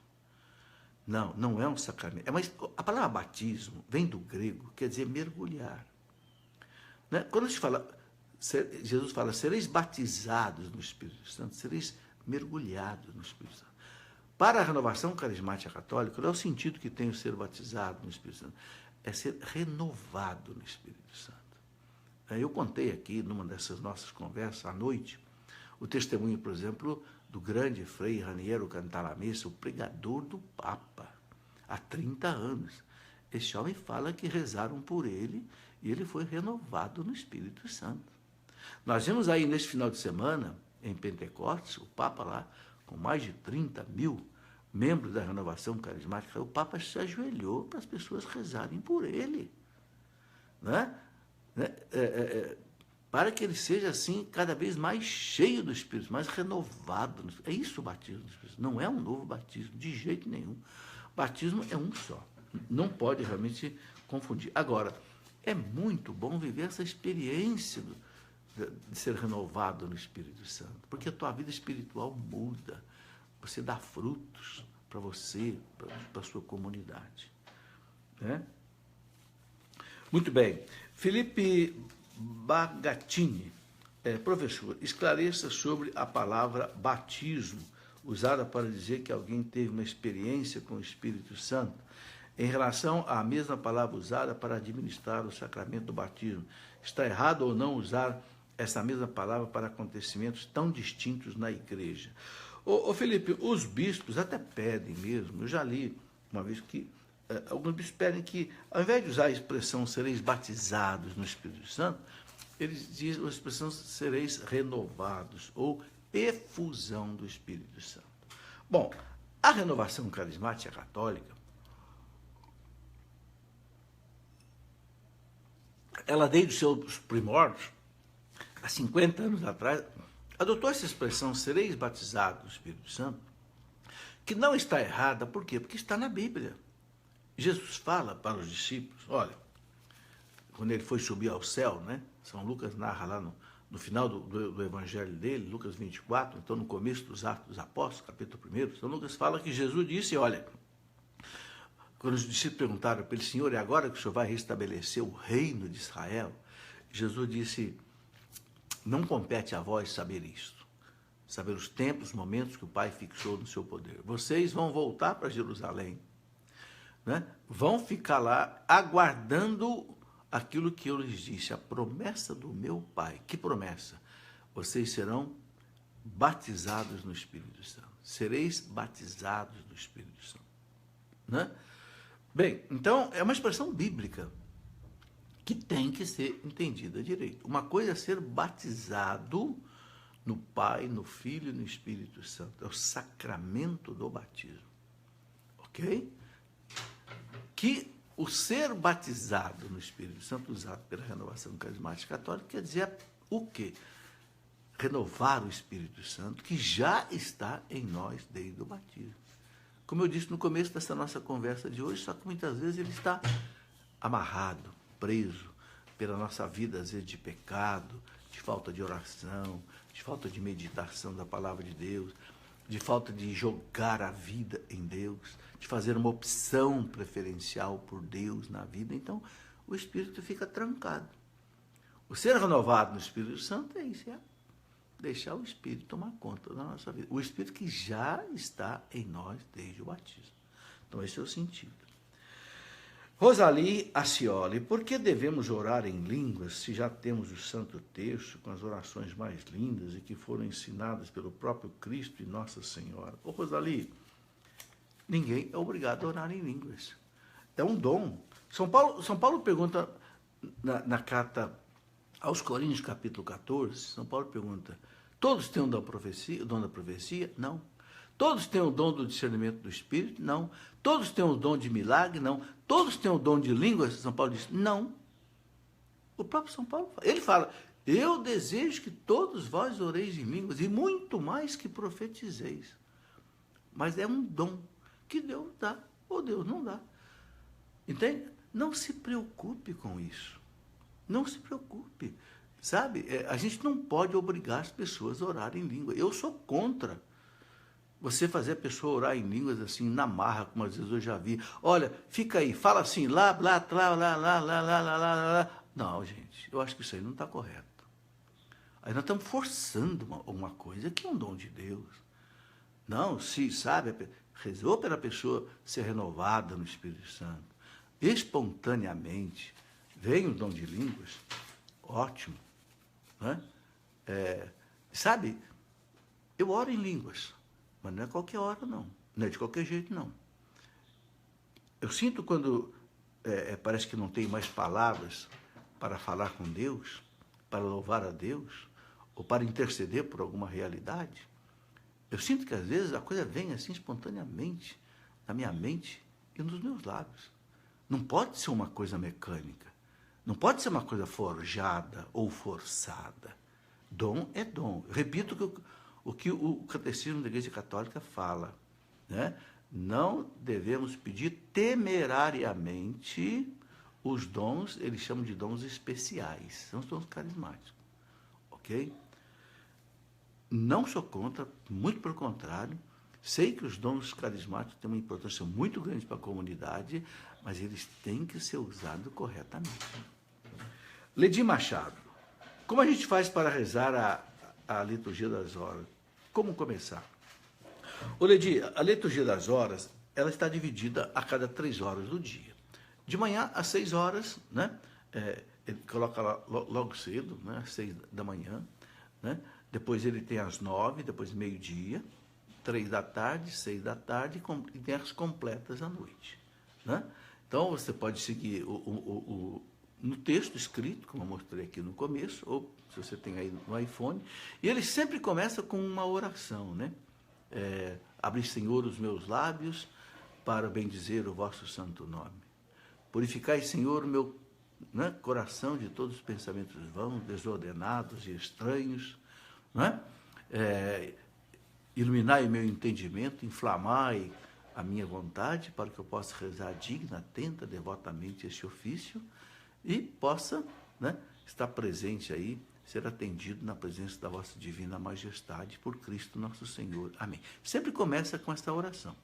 [SPEAKER 1] Não, não é um sacramento. Mas a palavra batismo vem do grego, quer dizer mergulhar. Né? Quando se fala, Jesus fala, sereis batizados no Espírito Santo, sereis mergulhados no Espírito Santo. Para a renovação carismática católica, não é o sentido que tem o ser batizado no Espírito Santo, é ser renovado no Espírito Santo. Eu contei aqui, numa dessas nossas conversas, à noite, o testemunho, por exemplo, do grande Frei Raniero Cantalamessa, o pregador do Papa, há 30 anos. Esse homem fala que rezaram por ele e ele foi renovado no Espírito Santo. Nós vimos aí, nesse final de semana, em Pentecostes, o Papa lá, com mais de 30 mil membros da renovação carismática, o Papa se ajoelhou para as pessoas rezarem por ele. Né? Para que ele seja, assim, cada vez mais cheio do Espírito, mais renovado. É isso o batismo do Espírito. Não é um novo batismo, de jeito nenhum. O batismo é um só. Não pode realmente confundir. Agora, é muito bom viver essa experiência de ser renovado no Espírito Santo, porque a tua vida espiritual muda. Você dá frutos para você, para a sua comunidade. Né? Muito bem. Felipe Bagatini, professor, esclareça sobre a palavra batismo, usada para dizer que alguém teve uma experiência com o Espírito Santo, em relação à mesma palavra usada para administrar o sacramento do batismo. Está errado ou não usar essa mesma palavra para acontecimentos tão distintos na igreja? Ô Felipe, os bispos até pedem mesmo, eu já li uma vez que alguns bispos pedem que, ao invés de usar a expressão sereis batizados no Espírito Santo, eles dizem a expressão sereis renovados, ou efusão do Espírito Santo. Bom, a renovação carismática católica, ela desde os seus primórdios, há 50 anos atrás, adotou essa expressão sereis batizados no Espírito Santo, que não está errada, por quê? Porque está na Bíblia. Jesus fala para os discípulos, olha, quando ele foi subir ao céu, né? São Lucas narra lá no final do evangelho dele, Lucas 24, então no começo dos Atos dos Apóstolos, capítulo 1, São Lucas fala que Jesus disse, olha, quando os discípulos perguntaram para ele, Senhor, é agora que o Senhor vai restabelecer o reino de Israel? Jesus disse, não compete a vós saber isto, saber os tempos, os momentos que o Pai fixou no seu poder. Vocês vão voltar para Jerusalém, né? Vão ficar lá aguardando aquilo que eu lhes disse, a promessa do meu Pai. Que promessa? Vocês serão batizados no Espírito Santo. Sereis batizados no Espírito Santo. Né? Bem, então é uma expressão bíblica que tem que ser entendida direito. Uma coisa é ser batizado no Pai, no Filho e no Espírito Santo. É o sacramento do batismo. Ok? Que o ser batizado no Espírito Santo, usado pela renovação carismática católica, quer dizer o quê? Renovar o Espírito Santo, que já está em nós desde o batismo. Como eu disse no começo dessa nossa conversa de hoje, só que muitas vezes ele está amarrado, preso pela nossa vida, às vezes de pecado, de falta de oração, de falta de meditação da palavra de Deus, de falta de jogar a vida em Deus, de fazer uma opção preferencial por Deus na vida. Então, o Espírito fica trancado. O ser renovado no Espírito Santo é isso, é deixar o Espírito tomar conta da nossa vida. O Espírito que já está em nós desde o batismo. Então, esse é o sentido. Rosalie Acioli, por que devemos orar em línguas se já temos o Santo Terço com as orações mais lindas e que foram ensinadas pelo próprio Cristo e Nossa Senhora? Ô Rosalie, ninguém é obrigado a orar em línguas. É um dom. São Paulo pergunta na carta aos Coríntios, capítulo 14, São Paulo pergunta, todos têm o dom da profecia? Não. Todos têm o dom do discernimento do Espírito? Não. Todos têm o dom de milagre? Não. Todos têm o dom de línguas? São Paulo diz, não. O próprio São Paulo, ele fala, eu desejo que todos vós oreis em línguas, e muito mais que profetizeis. Mas é um dom que Deus dá, ou Deus não dá. Entende? Não se preocupe com isso. Não se preocupe. Sabe, a gente não pode obrigar as pessoas a orarem em língua. Eu sou contra você fazer a pessoa orar em línguas assim, na marra, como às vezes eu já vi. Olha, fica aí, fala assim, lá, blá, lá, lá, lá, lá, lá, lá, lá, lá. Não, gente, eu acho que isso aí não está correto. Aí nós estamos forçando uma coisa que é um dom de Deus. Não, se, sabe, rezou pela pessoa ser renovada no Espírito Santo, espontaneamente, vem o dom de línguas, ótimo. Né? Sabe, eu oro em línguas, mas não é qualquer hora, não. Não é de qualquer jeito, não. Eu sinto quando parece que não tem mais palavras para falar com Deus, para louvar a Deus, ou para interceder por alguma realidade. Eu sinto que às vezes a coisa vem assim espontaneamente na minha mente e nos meus lábios. Não pode ser uma coisa mecânica. Não pode ser uma coisa forjada ou forçada. Dom é dom. Repito o que o Catecismo da Igreja Católica fala. Né? Não devemos pedir temerariamente os dons, eles chamam de dons especiais. São os dons carismáticos. Ok? Não sou contra, muito pelo contrário. Sei que os dons carismáticos têm uma importância muito grande para a comunidade, mas eles têm que ser usados corretamente. Ledi Machado, como a gente faz para rezar a liturgia das horas? Como começar? Ô Ledi, a liturgia das horas, ela está dividida a cada 3 horas do dia. De manhã às 6 horas, né? Ele coloca lá logo cedo, né? Às 6 da manhã, né? Depois ele tem às 9, depois meio-dia, 3 da tarde, 6 da tarde, e tem as completas à noite. né? Então, você pode seguir no texto escrito, como eu mostrei aqui no começo, ou se você tem aí no iPhone, e ele sempre começa com uma oração, né? Abre, Senhor, os meus lábios para bendizer o vosso santo nome. Purificai, Senhor, o meu, né, coração de todos os pensamentos vãos, desordenados e estranhos, né? Iluminai o meu entendimento, inflamai a minha vontade para que eu possa rezar digna, atenta, devotamente este ofício e possa, né, estar presente aí, ser atendido na presença da vossa divina majestade por Cristo nosso Senhor. Amém. Sempre começa com esta oração.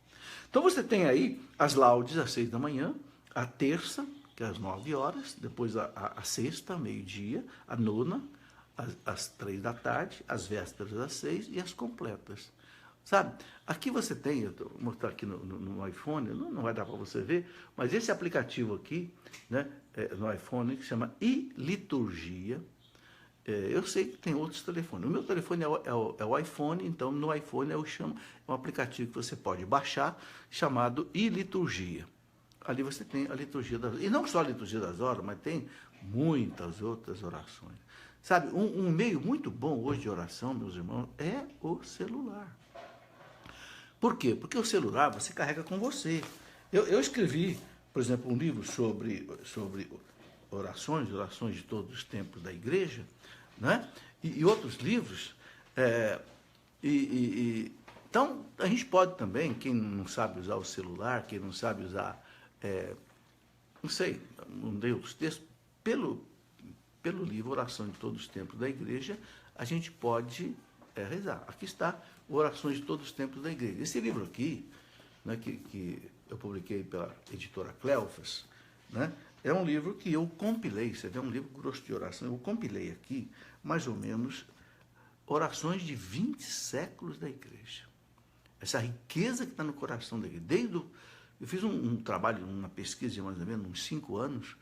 [SPEAKER 1] Então você tem aí as laudes às 6 da manhã, a terça, que é às 9 horas, depois a sexta, meio-dia, a nona, às 3 da tarde, as vésperas às 6 e as completas. Sabe, aqui você tem, eu vou mostrar aqui no iPhone, não vai dar para você ver, mas esse aplicativo aqui, né, no iPhone, que se chama iLiturgia. Eu sei que tem outros telefones. O meu telefone é o iPhone, então no iPhone é um aplicativo que você pode baixar, chamado iLiturgia. Ali você tem a liturgia das horas. E não só a liturgia das horas, mas tem muitas outras orações. Sabe, um meio muito bom hoje de oração, meus irmãos, é o celular. Por quê? Porque o celular você carrega com você. Eu escrevi, por exemplo, um livro sobre orações de todos os tempos da igreja, né? E outros livros. Então, a gente pode também, quem não sabe usar o celular, quem não sabe usar, não sei, não dei os textos, pelo livro Oração de Todos os Tempos da Igreja, a gente pode rezar. Aqui está, Orações de Todos os Tempos da Igreja. Esse livro aqui, né, que eu publiquei pela editora Cleofas, né, é um livro que eu compilei, você vê, um livro grosso de oração, eu compilei aqui, mais ou menos, orações de 20 séculos da igreja. Essa riqueza que está no coração da igreja. Eu fiz um trabalho, uma pesquisa de mais ou menos uns 5 anos,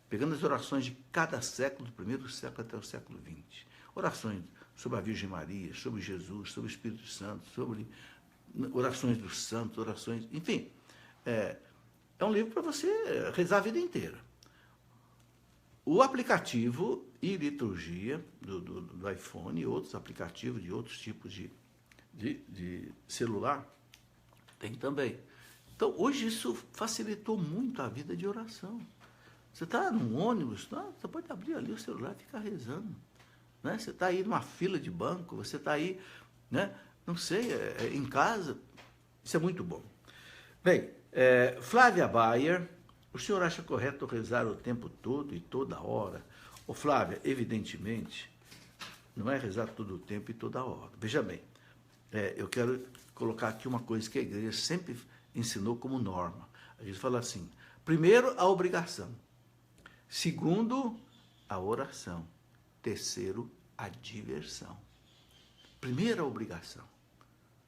[SPEAKER 1] pegando as orações de cada século, do primeiro século até o século XX. Orações sobre a Virgem Maria, sobre Jesus, sobre o Espírito Santo, sobre orações dos santos, orações, enfim. É um livro para você rezar a vida inteira. O aplicativo iLiturgia do iPhone e outros aplicativos de outros tipos de celular tem também. Então, hoje isso facilitou muito a vida de oração. Você está num ônibus, você pode abrir ali o celular e ficar rezando. Né? Você está aí numa fila de banco, você está aí, né? Não sei, em casa. Isso é muito bom. Bem, Flávia Bayer, o senhor acha correto rezar o tempo todo e toda hora? Ô Flávia, evidentemente, não é rezar todo o tempo e toda hora. Veja bem, eu quero colocar aqui uma coisa que a igreja sempre ensinou como norma. A gente fala assim, primeiro, a obrigação. Segundo, a oração. Terceiro, a diversão. Primeiro, a obrigação.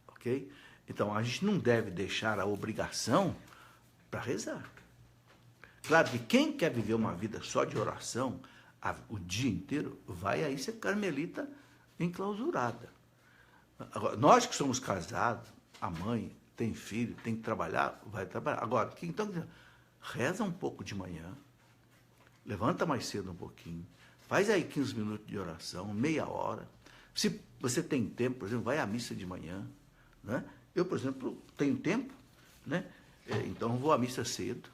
[SPEAKER 1] Ok? Então, a gente não deve deixar a obrigação para rezar. Claro que quem quer viver uma vida só de oração o dia inteiro, vai aí ser carmelita enclausurada. Agora, nós que somos casados, a mãe tem filho, tem que trabalhar, vai trabalhar. Agora, então, reza um pouco de manhã, levanta mais cedo um pouquinho, faz aí 15 minutos de oração, meia hora. Se você tem tempo, por exemplo, vai à missa de manhã, né? Eu, por exemplo, tenho tempo, né? Então vou à missa cedo,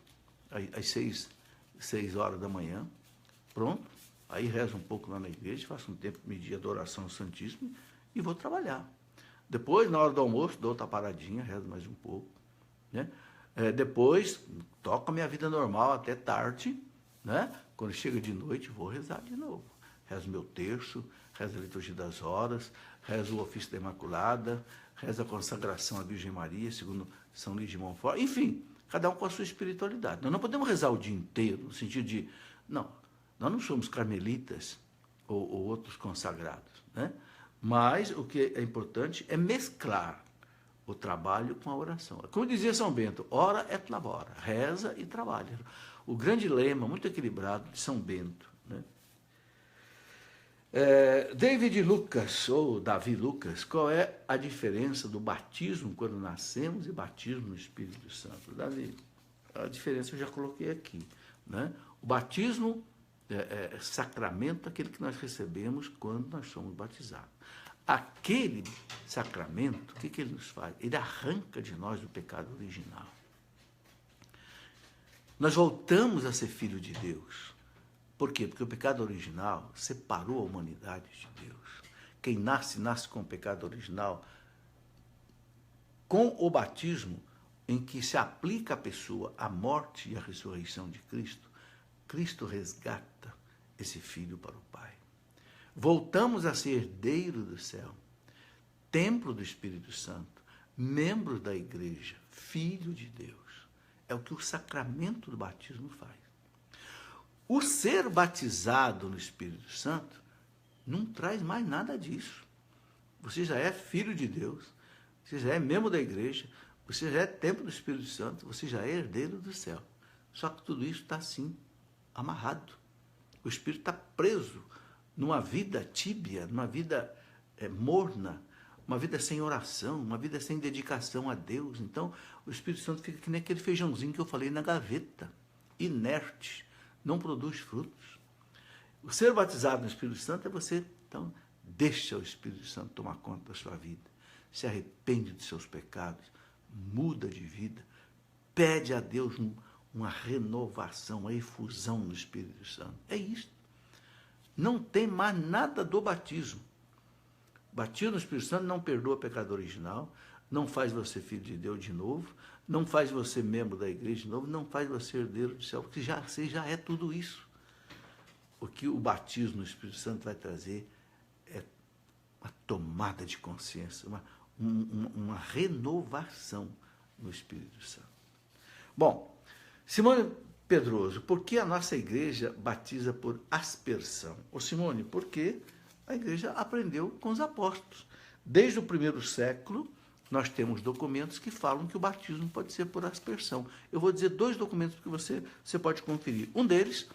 [SPEAKER 1] às 6 horas da manhã, pronto. Aí rezo um pouco lá na igreja, faço um tempo, meio-dia de oração ao Santíssimo e vou trabalhar. Depois, na hora do almoço, dou outra paradinha, rezo mais um pouco, né? Depois, toco a minha vida normal até tarde, né? Quando chega de noite, vou rezar de novo. Rezo meu terço, rezo a liturgia das horas, rezo o ofício da Imaculada, rezo a consagração à Virgem Maria, segundo São Luís de Montfort. Enfim, cada um com a sua espiritualidade. Nós não podemos rezar o dia inteiro, no sentido de... Não, nós não somos carmelitas ou outros consagrados, né? Mas o que é importante é mesclar o trabalho com a oração. Como dizia São Bento, ora et labora, reza e trabalha. O grande lema, muito equilibrado, de São Bento, né? David Lucas, ou Davi Lucas, qual é a diferença do batismo quando nascemos e batismo no Espírito Santo? Davi, a diferença eu já coloquei aqui, né? O batismo é sacramento, aquele que nós recebemos quando nós somos batizados. Aquele sacramento, o que ele nos faz? Ele arranca de nós o pecado original. Nós voltamos a ser filho de Deus. Por quê? Porque o pecado original separou a humanidade de Deus. Quem nasce, nasce com o pecado original. Com o batismo, em que se aplica à pessoa a morte e a ressurreição de Cristo, Cristo resgata esse filho para o Pai. Voltamos a ser herdeiro do céu, templo do Espírito Santo, membro da igreja, filho de Deus. É o que o sacramento do batismo faz. O ser batizado no Espírito Santo não traz mais nada disso. Você já é filho de Deus, você já é membro da igreja, você já é templo do Espírito Santo, você já é herdeiro do céu. Só que tudo isso está assim, amarrado. O Espírito está preso numa vida tíbia, numa vida morna, uma vida sem oração, uma vida sem dedicação a Deus. Então, o Espírito Santo fica que nem aquele feijãozinho que eu falei na gaveta, inerte, não produz frutos. O ser batizado no Espírito Santo é você, então, deixa o Espírito Santo tomar conta da sua vida, se arrepende dos seus pecados, muda de vida, pede a Deus uma renovação, uma efusão no Espírito Santo. É isso. Não tem mais nada do batismo. Batismo no Espírito Santo não perdoa o pecado original, não faz você filho de Deus de novo, não faz você membro da igreja de novo, não faz você herdeiro do céu, porque você já é tudo isso. O que o batismo no Espírito Santo vai trazer é uma tomada de consciência, uma renovação no Espírito Santo. Bom, Simone Pedroso, por que a nossa igreja batiza por aspersão? Ô Simone, porque a igreja aprendeu com os apóstolos. Desde o primeiro século, nós temos documentos que falam que o batismo pode ser por aspersão. Eu vou dizer 2 documentos que você pode conferir. Um deles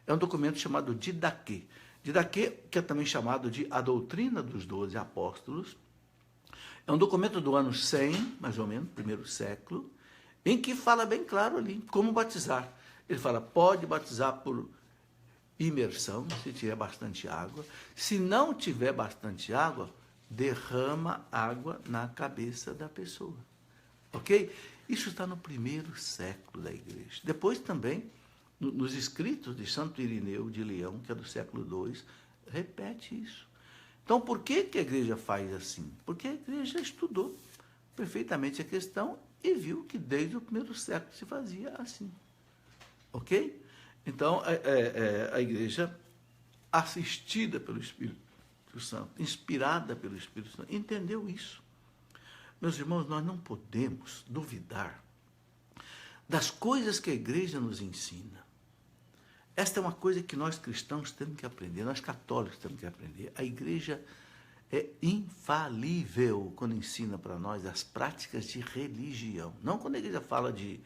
[SPEAKER 1] é um documento chamado Didaquê. Didaquê, que é também chamado de A Doutrina dos 12 Apóstolos, é um documento do ano 100, mais ou menos, primeiro século, em que fala bem claro ali como batizar. Ele fala, pode batizar por imersão, se tiver bastante água. Se não tiver bastante água, derrama água na cabeça da pessoa. Ok? Isso está no primeiro século da igreja. Depois também, nos escritos de Santo Irineu de Leão, que é do século II, repete isso. Então, por que a igreja faz assim? Porque a igreja estudou perfeitamente a questão e viu que desde o primeiro século se fazia assim. Ok? Então, a igreja, assistida pelo Espírito Santo, inspirada pelo Espírito Santo, entendeu isso. Meus irmãos, nós não podemos duvidar das coisas que a igreja nos ensina. Esta é uma coisa que nós cristãos temos que aprender, nós católicos temos que aprender. A igreja é infalível quando ensina para nós as práticas de religião. Não quando a igreja fala de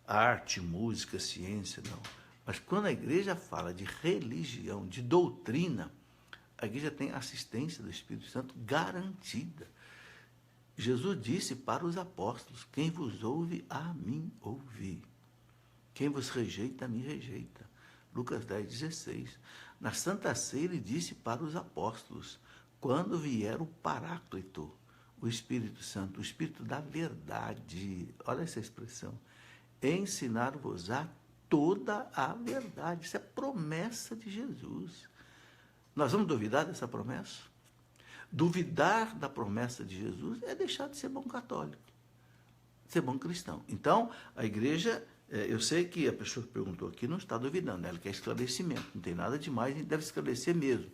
[SPEAKER 1] arte, música, ciência, não. Mas quando a igreja fala de religião, de doutrina, a igreja tem assistência do Espírito Santo garantida. Jesus disse para os apóstolos, quem vos ouve, a mim ouvi. Quem vos rejeita, a mim rejeita. Lucas 10:16. Na Santa Ceia, ele disse para os apóstolos, quando vier o Paráclito, o Espírito Santo, o Espírito da verdade, olha essa expressão, ensinar-vos-á toda a verdade. Isso é promessa de Jesus. Nós vamos duvidar dessa promessa? Duvidar da promessa de Jesus é deixar de ser bom católico, ser bom cristão. Então, a igreja, eu sei que a pessoa que perguntou aqui não está duvidando, ela quer esclarecimento, não tem nada demais, a gente deve esclarecer mesmo.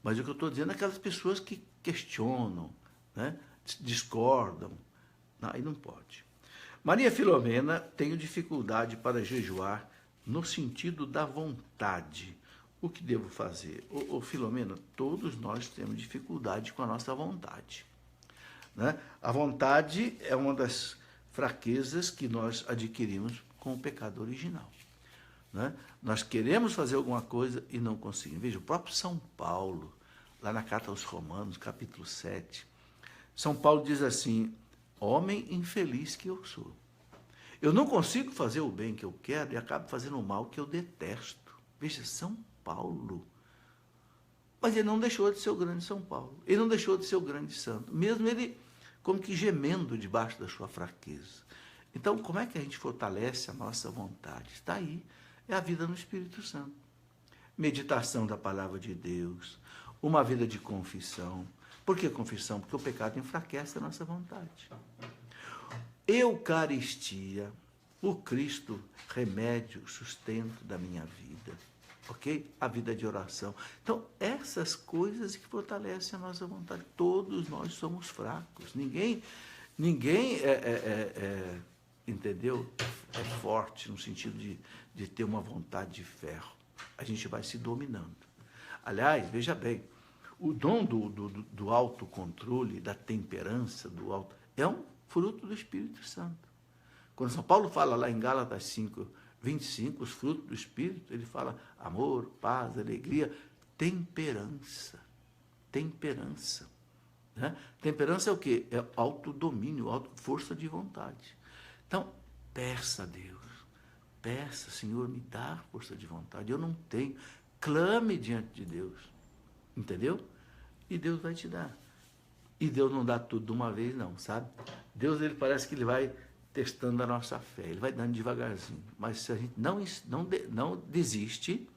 [SPEAKER 1] Mas o que eu estou dizendo é aquelas pessoas que questionam, né, discordam, aí não pode. Maria Filomena, tenho dificuldade para jejuar no sentido da vontade. O que devo fazer? Ô Filomena, todos nós temos dificuldade com a nossa vontade, né? A vontade é uma das fraquezas que nós adquirimos com o pecado original, né? Nós queremos fazer alguma coisa e não conseguimos. Veja, o próprio São Paulo, lá na Carta aos Romanos, capítulo 7, São Paulo diz assim, homem infeliz que eu sou. Eu não consigo fazer o bem que eu quero e acabo fazendo o mal que eu detesto. Veja, São Paulo. Mas ele não deixou de ser o grande São Paulo. Ele não deixou de ser o grande santo. Mesmo ele como que gemendo debaixo da sua fraqueza. Então, como é que a gente fortalece a nossa vontade? Está aí. É a vida no Espírito Santo. Meditação da palavra de Deus. Uma vida de confissão. Por que confissão? Porque o pecado enfraquece a nossa vontade. Eucaristia. O Cristo, remédio, sustento da minha vida. Ok? A vida de oração. Então, essas coisas que fortalecem a nossa vontade. Todos nós somos fracos. Ninguém entendeu? É forte no sentido de ter uma vontade de ferro. A gente vai se dominando. Aliás, veja bem, o dom do autocontrole, da temperança, é um fruto do Espírito Santo. Quando São Paulo fala lá em Gálatas 5:25, os frutos do Espírito, ele fala amor, paz, alegria, temperança. Temperança. Né? Temperança é o quê? É autodomínio, força de vontade. Então, peça a Deus. Peça, Senhor, me dá força de vontade. Eu não tenho. Clame diante de Deus. Entendeu? E Deus vai te dar. E Deus não dá tudo de uma vez, não, sabe? Deus, ele parece que ele vai testando a nossa fé. Ele vai dando devagarzinho. Mas se a gente não desiste,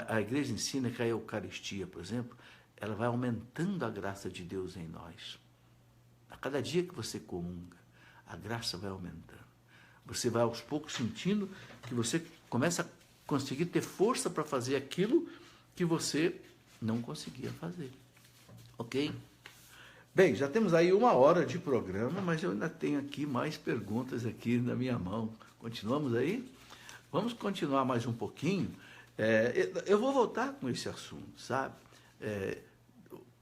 [SPEAKER 1] a igreja ensina que a Eucaristia, por exemplo, ela vai aumentando a graça de Deus em nós. A cada dia que você comunga, a graça vai aumentando. Você vai aos poucos sentindo que você começa a conseguir ter força para fazer aquilo que você não conseguia fazer. Ok? Bem, já temos aí 1 hora de programa, mas eu ainda tenho aqui mais perguntas aqui na minha mão. Continuamos aí? Vamos continuar mais um pouquinho. Eu vou voltar com esse assunto, sabe?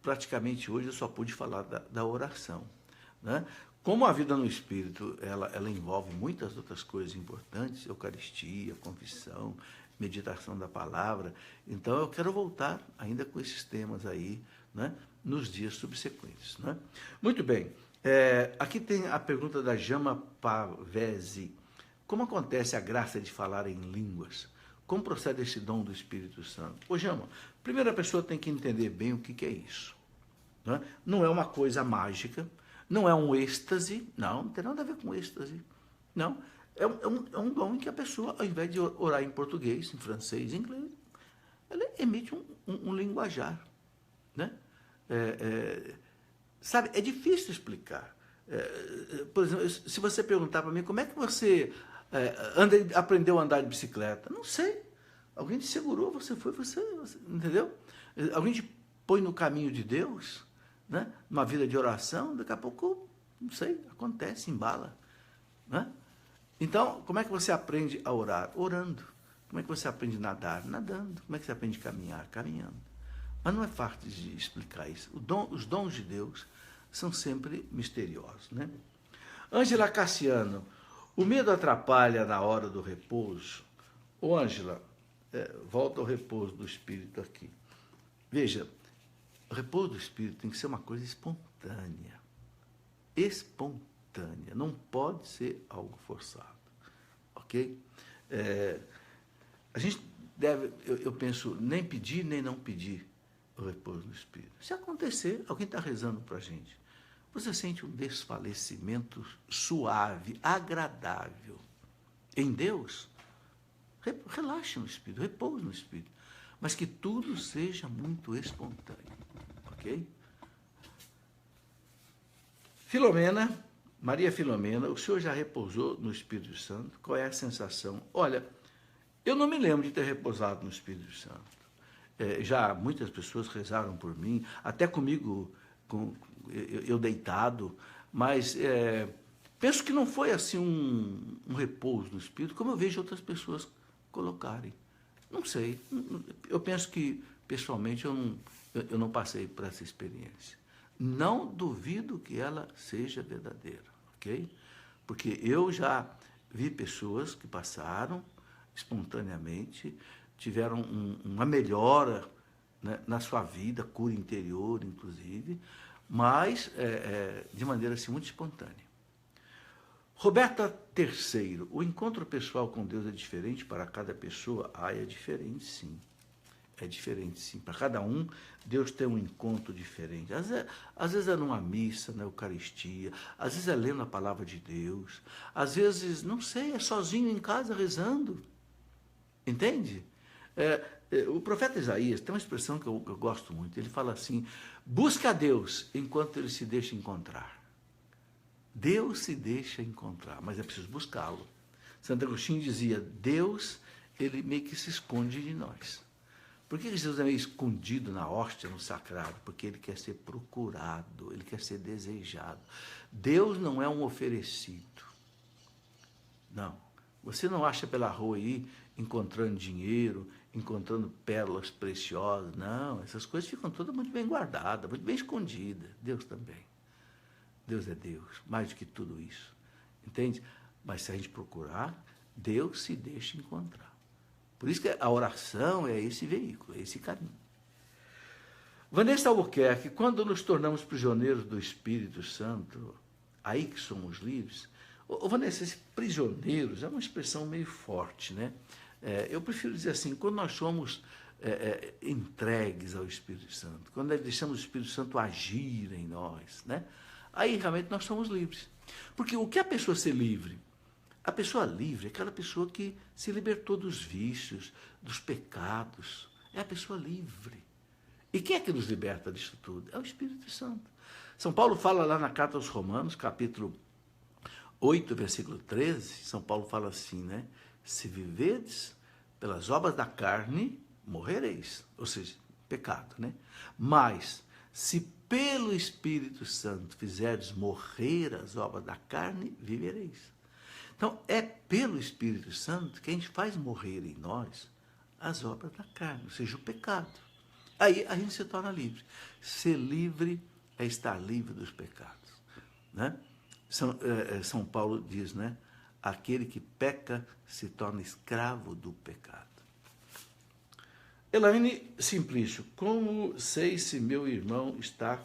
[SPEAKER 1] Praticamente hoje eu só pude falar da oração, né? Como a vida no Espírito, ela envolve muitas outras coisas importantes, Eucaristia, confissão, meditação da palavra, então eu quero voltar ainda com esses temas aí, né, nos dias subsequentes. Né? Muito bem, aqui tem a pergunta da Jama Pavese. Como acontece a graça de falar em línguas? Como procede esse dom do Espírito Santo? Ô Jama, primeiro a pessoa tem que entender bem o que é isso. Né? Não é uma coisa mágica, não é um êxtase, não tem nada a ver com êxtase, não. É um dom em que a pessoa, ao invés de orar em português, em francês, em inglês, ela emite um linguajar. Né? Sabe, é difícil explicar. Por exemplo, se você perguntar para mim, como é que você aprendeu a andar de bicicleta? Não sei. Alguém te segurou, você entendeu? Alguém te põe no caminho de Deus, né? Uma vida de oração, daqui a pouco, não sei, acontece, embala. Né? Então, como é que você aprende a orar? Orando. Como é que você aprende a nadar? Nadando. Como é que você aprende a caminhar? Caminhando. Mas não é fácil de explicar isso. Os dons de Deus são sempre misteriosos. Né? Ângela Cassiano, o medo atrapalha na hora do repouso? Ô Ângela, volta ao repouso do Espírito aqui. Veja, o repouso do Espírito tem que ser uma coisa espontânea. Espontânea. Não pode ser algo forçado. Ok? A gente deve, eu penso, nem pedir nem não pedir o repouso do Espírito. Se acontecer, alguém está rezando para a gente, você sente um desfalecimento suave, agradável em Deus, relaxe no Espírito, repouse no Espírito, mas que tudo seja muito espontâneo, ok? Filomena, Maria Filomena, o senhor já repousou no Espírito Santo? Qual é a sensação? Olha, eu não me lembro de ter repousado no Espírito Santo. Já muitas pessoas rezaram por mim, até comigo, eu deitado, mas penso que não foi assim um repouso no Espírito, como eu vejo outras pessoas colocarem. Não sei, eu penso que, pessoalmente, eu não passei por essa experiência. Não duvido que ela seja verdadeira, ok? Porque eu já vi pessoas que passaram espontaneamente, tiveram uma melhora, né, na sua vida, cura interior, inclusive, mas de maneira assim, muito espontânea. Roberta Terceiro, o encontro pessoal com Deus é diferente para cada pessoa? É diferente sim. É diferente sim. Para cada um, Deus tem um encontro diferente. Às vezes é numa missa, na Eucaristia, às vezes é lendo a palavra de Deus, às vezes, não sei, é sozinho em casa rezando. Entende? O profeta Isaías tem uma expressão que eu gosto muito. Ele fala assim: busca a Deus enquanto ele se deixa encontrar. Deus se deixa encontrar, mas é preciso buscá-lo. Santo Agostinho dizia: Deus, ele meio que se esconde de nós. Por que Jesus é meio escondido na hóstia, no sacrário? Porque ele quer ser procurado, ele quer ser desejado. Deus não é um oferecido. Não. Você não acha pela rua aí, encontrando dinheiro, encontrando pérolas preciosas. Não, essas coisas ficam todas muito bem guardadas, muito bem escondidas. Deus também. Deus é Deus, mais do que tudo isso. Entende? Mas se a gente procurar, Deus se deixa encontrar. Por isso que a oração é esse veículo, é esse caminho. Vanessa Albuquerque, quando nos tornamos prisioneiros do Espírito Santo, aí que somos livres. Vanessa, esse prisioneiros é uma expressão meio forte, né? Eu prefiro dizer assim, quando nós somos entregues ao Espírito Santo, quando nós deixamos o Espírito Santo agir em nós, né? Aí realmente nós somos livres. Porque o que é a pessoa ser livre? A pessoa livre é aquela pessoa que se libertou dos vícios, dos pecados. É a pessoa livre. E quem é que nos liberta disso tudo? É o Espírito Santo. São Paulo fala lá na carta aos Romanos, capítulo 8, versículo 13, São Paulo fala assim, né? Se viverdes pelas obras da carne, morrereis. Ou seja, pecado, né? Mas, se pelo Espírito Santo fizerdes morrer as obras da carne, vivereis. Então, é pelo Espírito Santo que a gente faz morrer em nós as obras da carne, ou seja, o pecado. Aí a gente se torna livre. Ser livre é estar livre dos pecados, né? São Paulo diz, né? Aquele que peca se torna escravo do pecado. Elaine Simplício, como sei se meu irmão está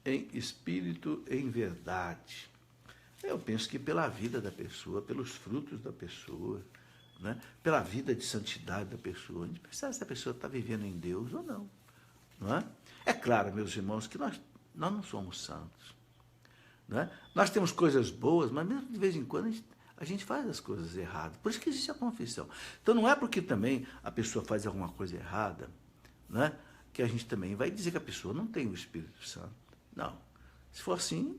[SPEAKER 1] em espírito, em verdade? Eu penso que pela vida da pessoa, pelos frutos da pessoa, né? Pela vida de santidade da pessoa. A gente precisa se a pessoa está vivendo em Deus ou não. Não é? É claro, meus irmãos, que nós não somos santos. Não é? Nós temos coisas boas, mas mesmo de vez em quando a gente faz as coisas erradas. Por isso que existe a confissão. Então não é porque também a pessoa faz alguma coisa errada, né, que a gente também vai dizer que a pessoa não tem o Espírito Santo. Não. Se for assim,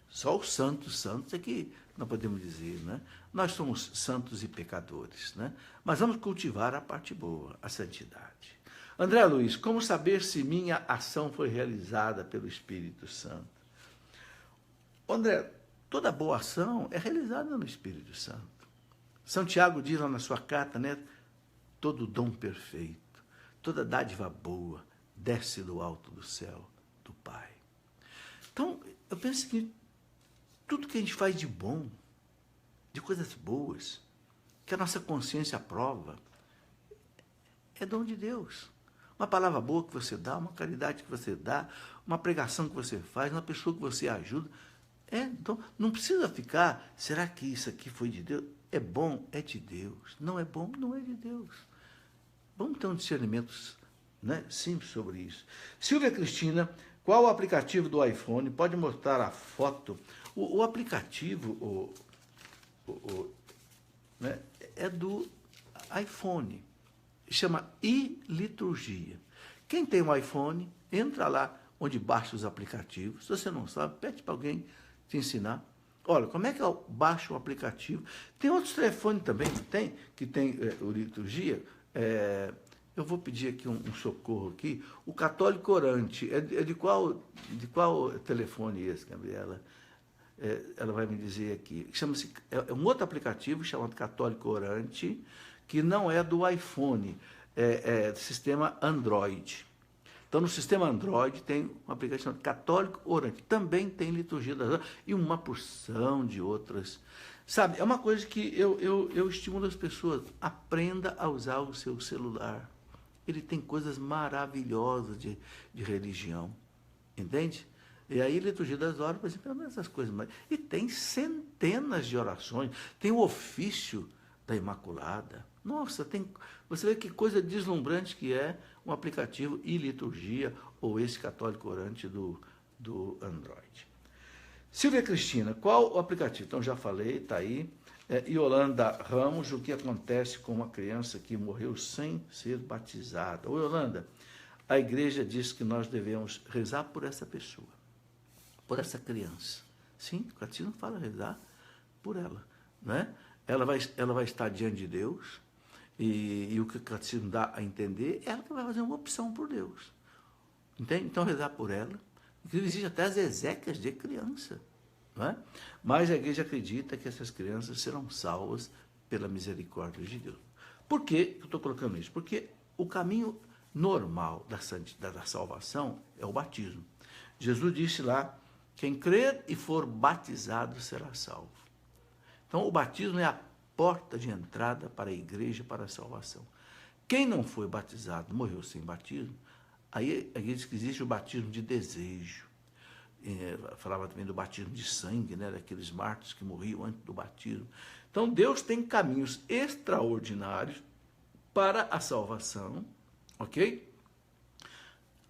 [SPEAKER 1] só os santos é que não podemos dizer, né? Nós somos santos e pecadores, né? Mas vamos cultivar a parte boa, a santidade. André Luiz, como saber se minha ação foi realizada pelo Espírito Santo? André, toda boa ação é realizada no Espírito Santo. São Tiago diz lá na sua carta, né? Todo dom perfeito, toda dádiva boa, desce do alto do céu do Pai. Então, eu penso que tudo que a gente faz de bom, de coisas boas, que a nossa consciência aprova, é dom de Deus. Uma palavra boa que você dá, uma caridade que você dá, uma pregação que você faz, uma pessoa que você ajuda. Então, não precisa ficar, será que isso aqui foi de Deus? É bom, é de Deus. Não é bom, não é de Deus. Vamos ter um discernimento, né, simples sobre isso. Silvia Cristina, qual o aplicativo do iPhone pode mostrar a foto? O aplicativo né, é do iPhone. Chama iLiturgia. Quem tem um iPhone, entra lá onde baixa os aplicativos. Se você não sabe, pede para alguém te ensinar. Olha, como é que eu baixo o aplicativo? Tem outros telefones também que tem o Liturgia. Eu vou pedir aqui um socorro aqui. O Católico Orante. É de qual telefone esse, Gabriela? Ela vai me dizer aqui. Chama-se, é um outro aplicativo chamado Católico Orante, que não é do iPhone, é do sistema Android. Então, no sistema Android tem um aplicativo chamado Católico Orante. Também tem Liturgia das Horas e uma porção de outras. Sabe, é uma coisa que eu estimulo as pessoas. Aprenda a usar o seu celular. Ele tem coisas maravilhosas de religião. Entende? E aí, liturgia das horas, por exemplo, essas coisas. E tem centenas de orações. Tem o ofício da Imaculada. Nossa, você vê que coisa deslumbrante que é um aplicativo e liturgia ou esse católico orante do Android. Silvia Cristina, qual o aplicativo? Então, já falei, está aí. Yolanda Ramos, o que acontece com uma criança que morreu sem ser batizada? Ô, Yolanda, a igreja diz que nós devemos rezar por essa pessoa, por essa criança. Sim, o catecismo fala rezar por ela, né? Ela vai estar diante de Deus e o que o catecismo dá a entender é ela que vai fazer uma opção por Deus. Entende? Então, rezar por ela. Existe até as exéquias de criança. Não é? Mas a igreja acredita que essas crianças serão salvas pela misericórdia de Deus. Por que eu estou colocando isso? Porque o caminho normal da salvação é o batismo. Jesus disse lá, quem crer e for batizado será salvo. Então, o batismo é a porta de entrada para a igreja, para a salvação. Quem não foi batizado, morreu sem batismo, aí a igreja diz que existe o batismo de desejo. Falava também do batismo de sangue, né, daqueles mártires que morriam antes do batismo. Então, Deus tem caminhos extraordinários para a salvação, ok?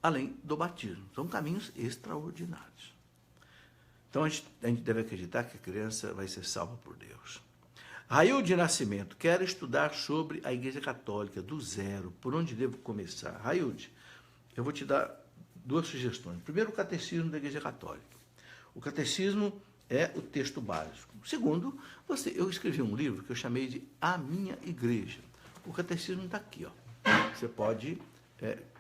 [SPEAKER 1] Além do batismo. São caminhos extraordinários. Então, a gente deve acreditar que a criança vai ser salva por Deus. Railde Nascimento, quero estudar sobre a Igreja Católica do zero. Por onde devo começar? Railde, eu vou te dar duas sugestões. Primeiro, o Catecismo da Igreja Católica. O Catecismo é o texto básico. Segundo, eu escrevi um livro que eu chamei de A Minha Igreja. O Catecismo está aqui, ó. Você pode,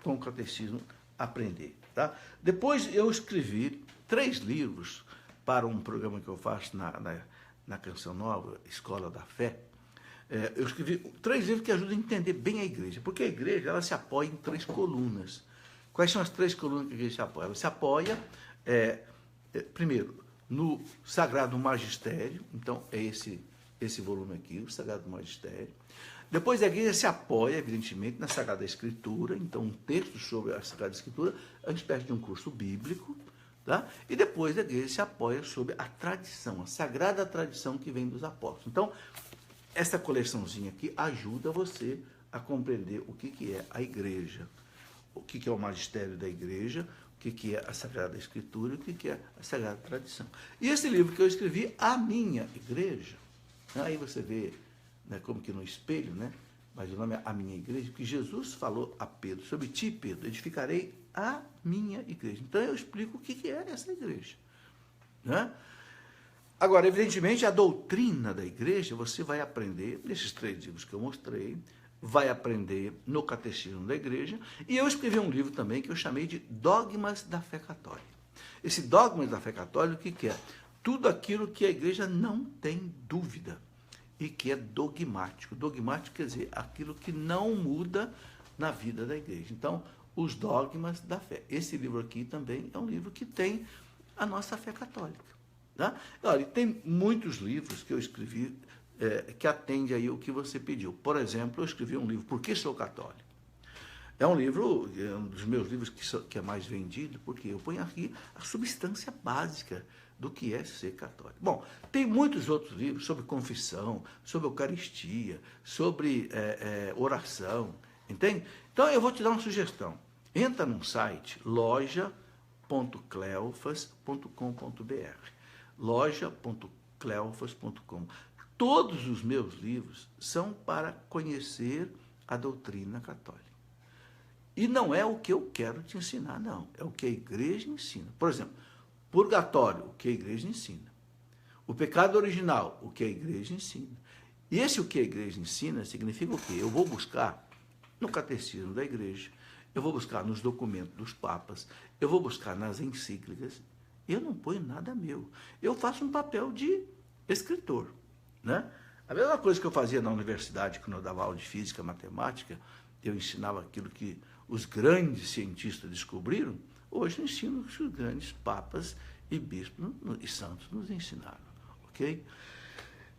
[SPEAKER 1] com o Catecismo, aprender. Tá? Depois, eu escrevi 3 livros para um programa que eu faço na Canção Nova, Escola da Fé. Eu escrevi 3 livros que ajudam a entender bem a igreja, porque a igreja ela se apoia em 3 colunas. Quais são as 3 colunas que a igreja se apoia? Ela se apoia, primeiro, no Sagrado Magistério, então é esse volume aqui, o Sagrado Magistério. Depois a igreja se apoia, evidentemente, na Sagrada Escritura, então um texto sobre a Sagrada Escritura é uma espécie de um curso bíblico, tá? E depois a igreja se apoia sobre a tradição, a sagrada tradição que vem dos apóstolos. Então, essa coleçãozinha aqui ajuda você a compreender o que é a igreja, o que é o magistério da igreja, o que é a Sagrada Escritura e o que é a Sagrada Tradição. E esse livro que eu escrevi, A Minha Igreja, aí você vê, né, como que no espelho, né? Mas o nome é A Minha Igreja, porque Jesus falou a Pedro, sobre ti, Pedro, edificarei a minha igreja. Então eu explico o que é essa igreja. Né? Agora, evidentemente, a doutrina da igreja você vai aprender nesses 3 livros que eu mostrei, vai aprender no Catecismo da Igreja, e eu escrevi um livro também que eu chamei de Dogmas da Fé Católica. Esse Dogmas da Fé Católica, o que é? Tudo aquilo que a igreja não tem dúvida e que é dogmático. Dogmático quer dizer aquilo que não muda na vida da igreja. Então, os dogmas da fé. Esse livro aqui também é um livro que tem a nossa fé católica. Tá? Olha, tem muitos livros que eu escrevi que atende aí o que você pediu. Por exemplo, eu escrevi um livro, Por que Sou Católico? É um livro, é um dos meus livros que é mais vendido, porque eu ponho aqui a substância básica do que é ser católico. Bom, tem muitos outros livros sobre confissão, sobre Eucaristia, sobre oração, entende? Então, eu vou te dar uma sugestão. Entra num site, loja.cleofas.com.br. loja.cleofas.com. Todos os meus livros são para conhecer a doutrina católica. E não é o que eu quero te ensinar, não. É o que a igreja ensina. Por exemplo, purgatório, o que a igreja ensina. O pecado original, o que a igreja ensina. E esse o que a igreja ensina significa o quê? Eu vou buscar no catecismo da igreja, eu vou buscar nos documentos dos papas, eu vou buscar nas encíclicas. Eu não ponho nada meu. Eu faço um papel de escritor. Né? A mesma coisa que eu fazia na universidade, quando eu dava aula de física, matemática, eu ensinava aquilo que os grandes cientistas descobriram, hoje eu ensino o que os grandes papas e bispos e santos nos ensinaram. Ok?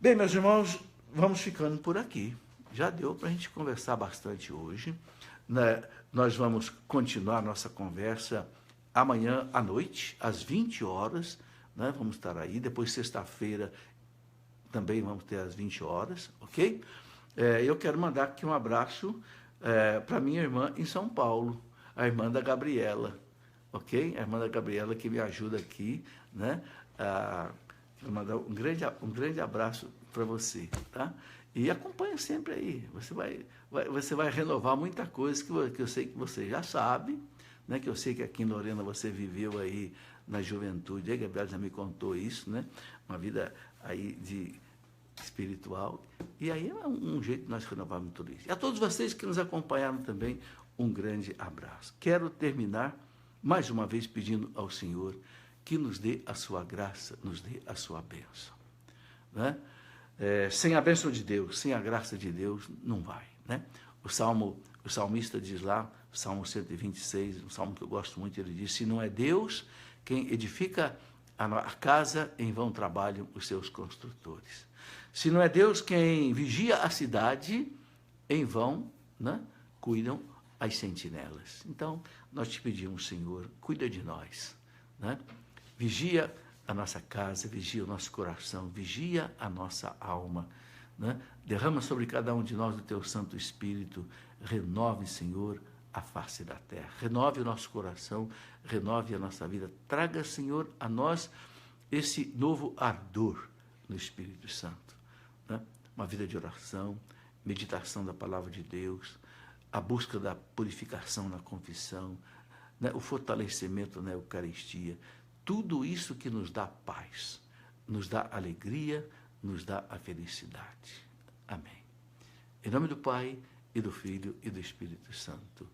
[SPEAKER 1] Bem, meus irmãos, vamos ficando por aqui. Já deu para a gente conversar bastante hoje. Né? Nós vamos continuar nossa conversa amanhã à noite, às 20 horas, né? Vamos estar aí. Depois, sexta-feira, também vamos ter às 20 horas, ok? Eu quero mandar aqui um abraço para minha irmã em São Paulo, a irmã da Gabriela, ok? A irmã da Gabriela que me ajuda aqui, né? Quero mandar um grande abraço para você, tá? E acompanha sempre aí. Você vai renovar muita coisa que eu sei que você já sabe, né? Que eu sei que aqui em Lorena você viveu aí na juventude. A Gabriela já me contou isso, né? Uma vida aí espiritual. E aí é um jeito de nós renovarmos tudo isso. E a todos vocês que nos acompanharam também, um grande abraço. Quero terminar mais uma vez pedindo ao Senhor que nos dê a sua graça, nos dê a sua bênção, né? Sem a bênção de Deus, sem a graça de Deus, não vai, né? O salmista diz lá, o Salmo 126, um salmo que eu gosto muito, ele diz: se não é Deus quem edifica a casa, em vão trabalham os seus construtores. Se não é Deus quem vigia a cidade, em vão, né, cuidam as sentinelas. Então, nós te pedimos, Senhor, cuida de nós, né? Vigia a nossa casa, vigia o nosso coração, vigia a nossa alma, né? Derrama sobre cada um de nós o teu Santo Espírito, renove, Senhor, a face da terra, renove o nosso coração, renove a nossa vida, traga, Senhor, a nós esse novo ardor no Espírito Santo, né? Uma vida de oração, meditação da palavra de Deus, a busca da purificação na confissão, né? O fortalecimento na Eucaristia, tudo isso que nos dá paz, nos dá alegria, nos dá a felicidade. Amém. Em nome do Pai, e do Filho, e do Espírito Santo.